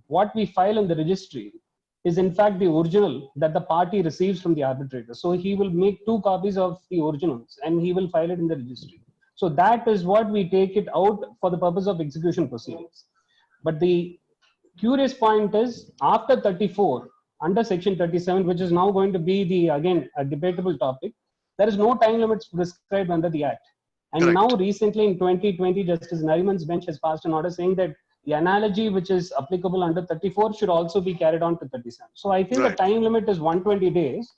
what we file in the registry is in fact the original that the party receives from the arbitrator. So he will make 2 copies of the originals and he will file it in the registry. So that is what we take it out for the purpose of execution proceedings. But the curious point is after 34, under section 37, which is now going to be again a debatable topic, there is no time limits prescribed under the Act. And Correct. Now recently in 2020, Justice Nariman's bench has passed an order saying that the analogy which is applicable under 34 should also be carried on to 37. So I feel the time limit is 120 days.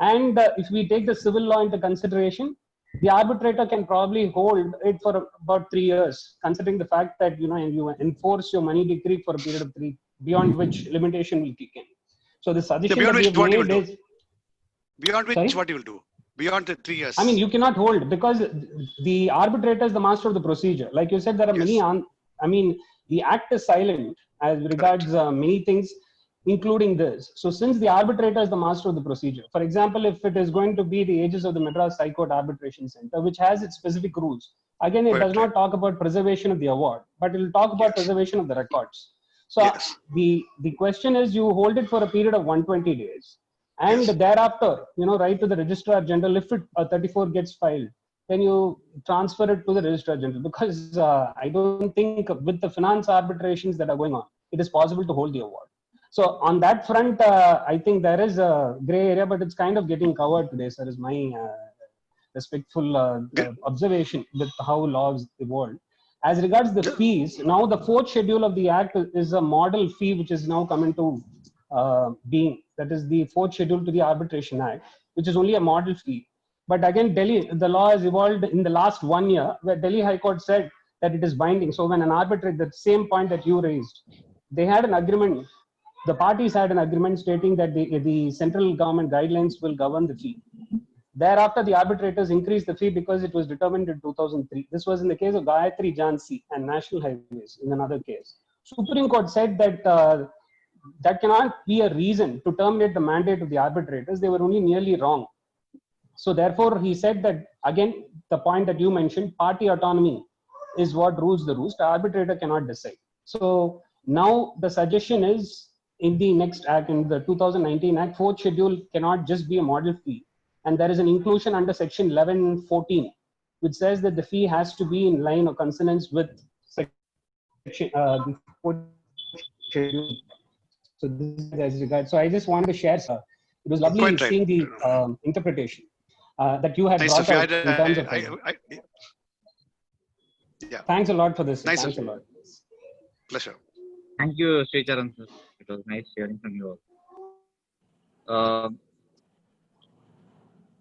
And if we take the civil law into consideration, the arbitrator can probably hold it for about 3 years, considering the fact that you enforce your money decree for a period of 3, beyond which limitation will kick in. So the suggestion beyond that which we what you have will made do? is, Beyond which Sorry? what you will do? Beyond the 3 years. I mean, you cannot hold because the arbitrator is the master of the procedure. Like you said, there are many. The Act is silent as regards many things, including this. So, since the arbitrator is the master of the procedure, for example, if it is going to be the Aegis of the Madras High Court Arbitration Center, which has its specific rules, again, it does not talk about preservation of the award, but it will talk about preservation of the records. So, the question is, you hold it for a period of 120 days. And thereafter, write to the Registrar General. If 34 gets filed, then you transfer it to the Registrar General, because I don't think with the finance arbitrations that are going on, it is possible to hold the award. So on that front, I think there is a gray area, but it's kind of getting covered today, sir, is my respectful observation with how laws evolved. As regards the fees, now the 4th schedule of the Act is a model fee which is now come into being. That is the 4th schedule to the Arbitration Act, which is only a model fee. But again, the law has evolved in the last 1 year, where Delhi High Court said that it is binding. So when an arbitrator, the same point that you raised, they had an agreement, the parties had an agreement stating that the central government guidelines will govern the fee. Thereafter, the arbitrators increased the fee because it was determined in 2003. This was in the case of Gayatri Jhansi and National Highways in another case. Supreme Court said that that cannot be a reason to terminate the mandate of the arbitrators. They were only nearly wrong. So therefore, he said that, again, the point that you mentioned, party autonomy is what rules the roost. The arbitrator cannot decide. So now the suggestion is, in the next Act, in the 2019 Act, 4th schedule cannot just be a model fee. And there is an inclusion under section 1114, which says that the fee has to be in line or consonance with section, the 4th schedule. So this is as regards. So I just wanted to share, sir. It was lovely seeing the interpretation that you had brought out in terms of. Thanks a lot for this. Thanks a lot. Pleasure. Thank you, Sri Charan, sir. It was nice hearing from you all.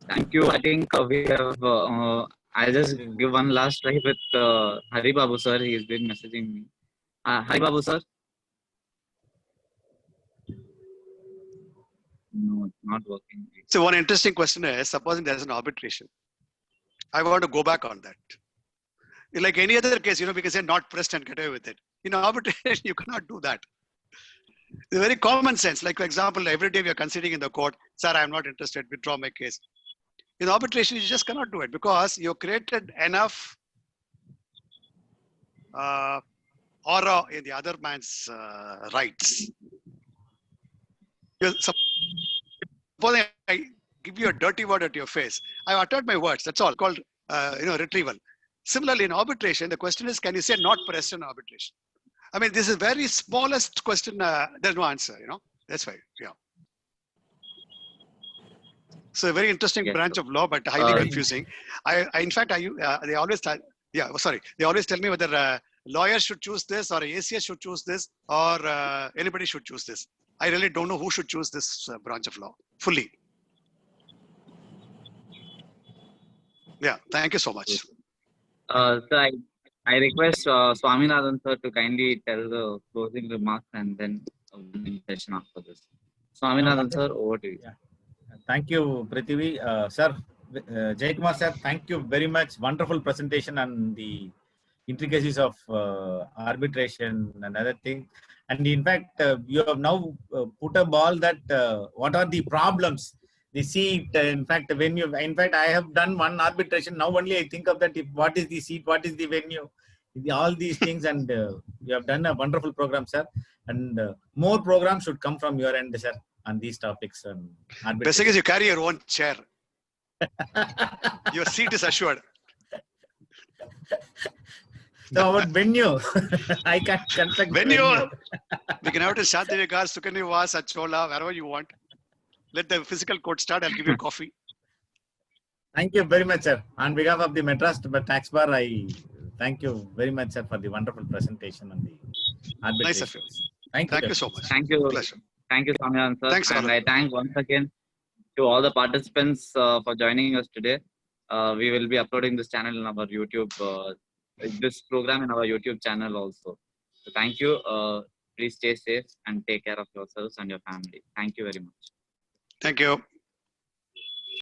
Thank you. I think we have. I'll just give one last try with Hari Babu, sir. He's been messaging me. Hari Babu, sir. No, it's not working. So one interesting question is, supposing there's an arbitration, I want to go back on that. Like any other case, we can say not pressed and get away with it. In arbitration, you cannot do that. It's very common sense. Like, for example, every day we are considering in the court, sir, I'm not interested, withdraw my case. In arbitration, you just cannot do it because you created enough aura in the other man's rights. Supposing I give you a dirty word at your face, I uttered my words. That's all. Called retrieval. Similarly, in arbitration, the question is, can you say not pressed in arbitration? I mean, this is very smallest question. There's no answer. That's why. Yeah. So a very interesting Yes, branch sir. of law, but highly confusing. In fact, they always they always tell me whether lawyers should choose this or ACS should choose this or anybody should choose this. I really don't know who should choose this branch of law fully. Yeah, thank you so much. So I request Swaminathan sir to kindly tell the closing remarks and then a winning session after this. Swaminathan sir, over to you. Yeah. Thank you, Prithvi. Sir, Jay Kumar sir, thank you very much. Wonderful presentation on the intricacies of arbitration and other things. And in fact, you have now put a ball that what are the problems? The seat, in fact, I have done one arbitration. Now only I think of that. What is the seat? What is the venue? All these things, and you have done a wonderful program, sir. And more programs should come from your end, sir, on these topics. Best thing is you carry your own chair. Your seat is assured. So about venue, I can construct venue. We can have it in Shantivikas, Sukhanivas, Achola, wherever you want. Let the physical court start. I'll give you coffee. Thank you very much, sir. On behalf of the Madras Tax Bar, I thank you very much, sir, for the wonderful presentation on the arbitration. Nice of you. Thank you so much. Thank you. Pleasure. Thank you, Swaminathan sir. Thanks, and Anand. I thank once again to all the participants for joining us today. We will be uploading this channel in our YouTube, this program in our YouTube channel also. So thank you. Please stay safe and take care of yourselves and your family. Thank you very much. Thank you.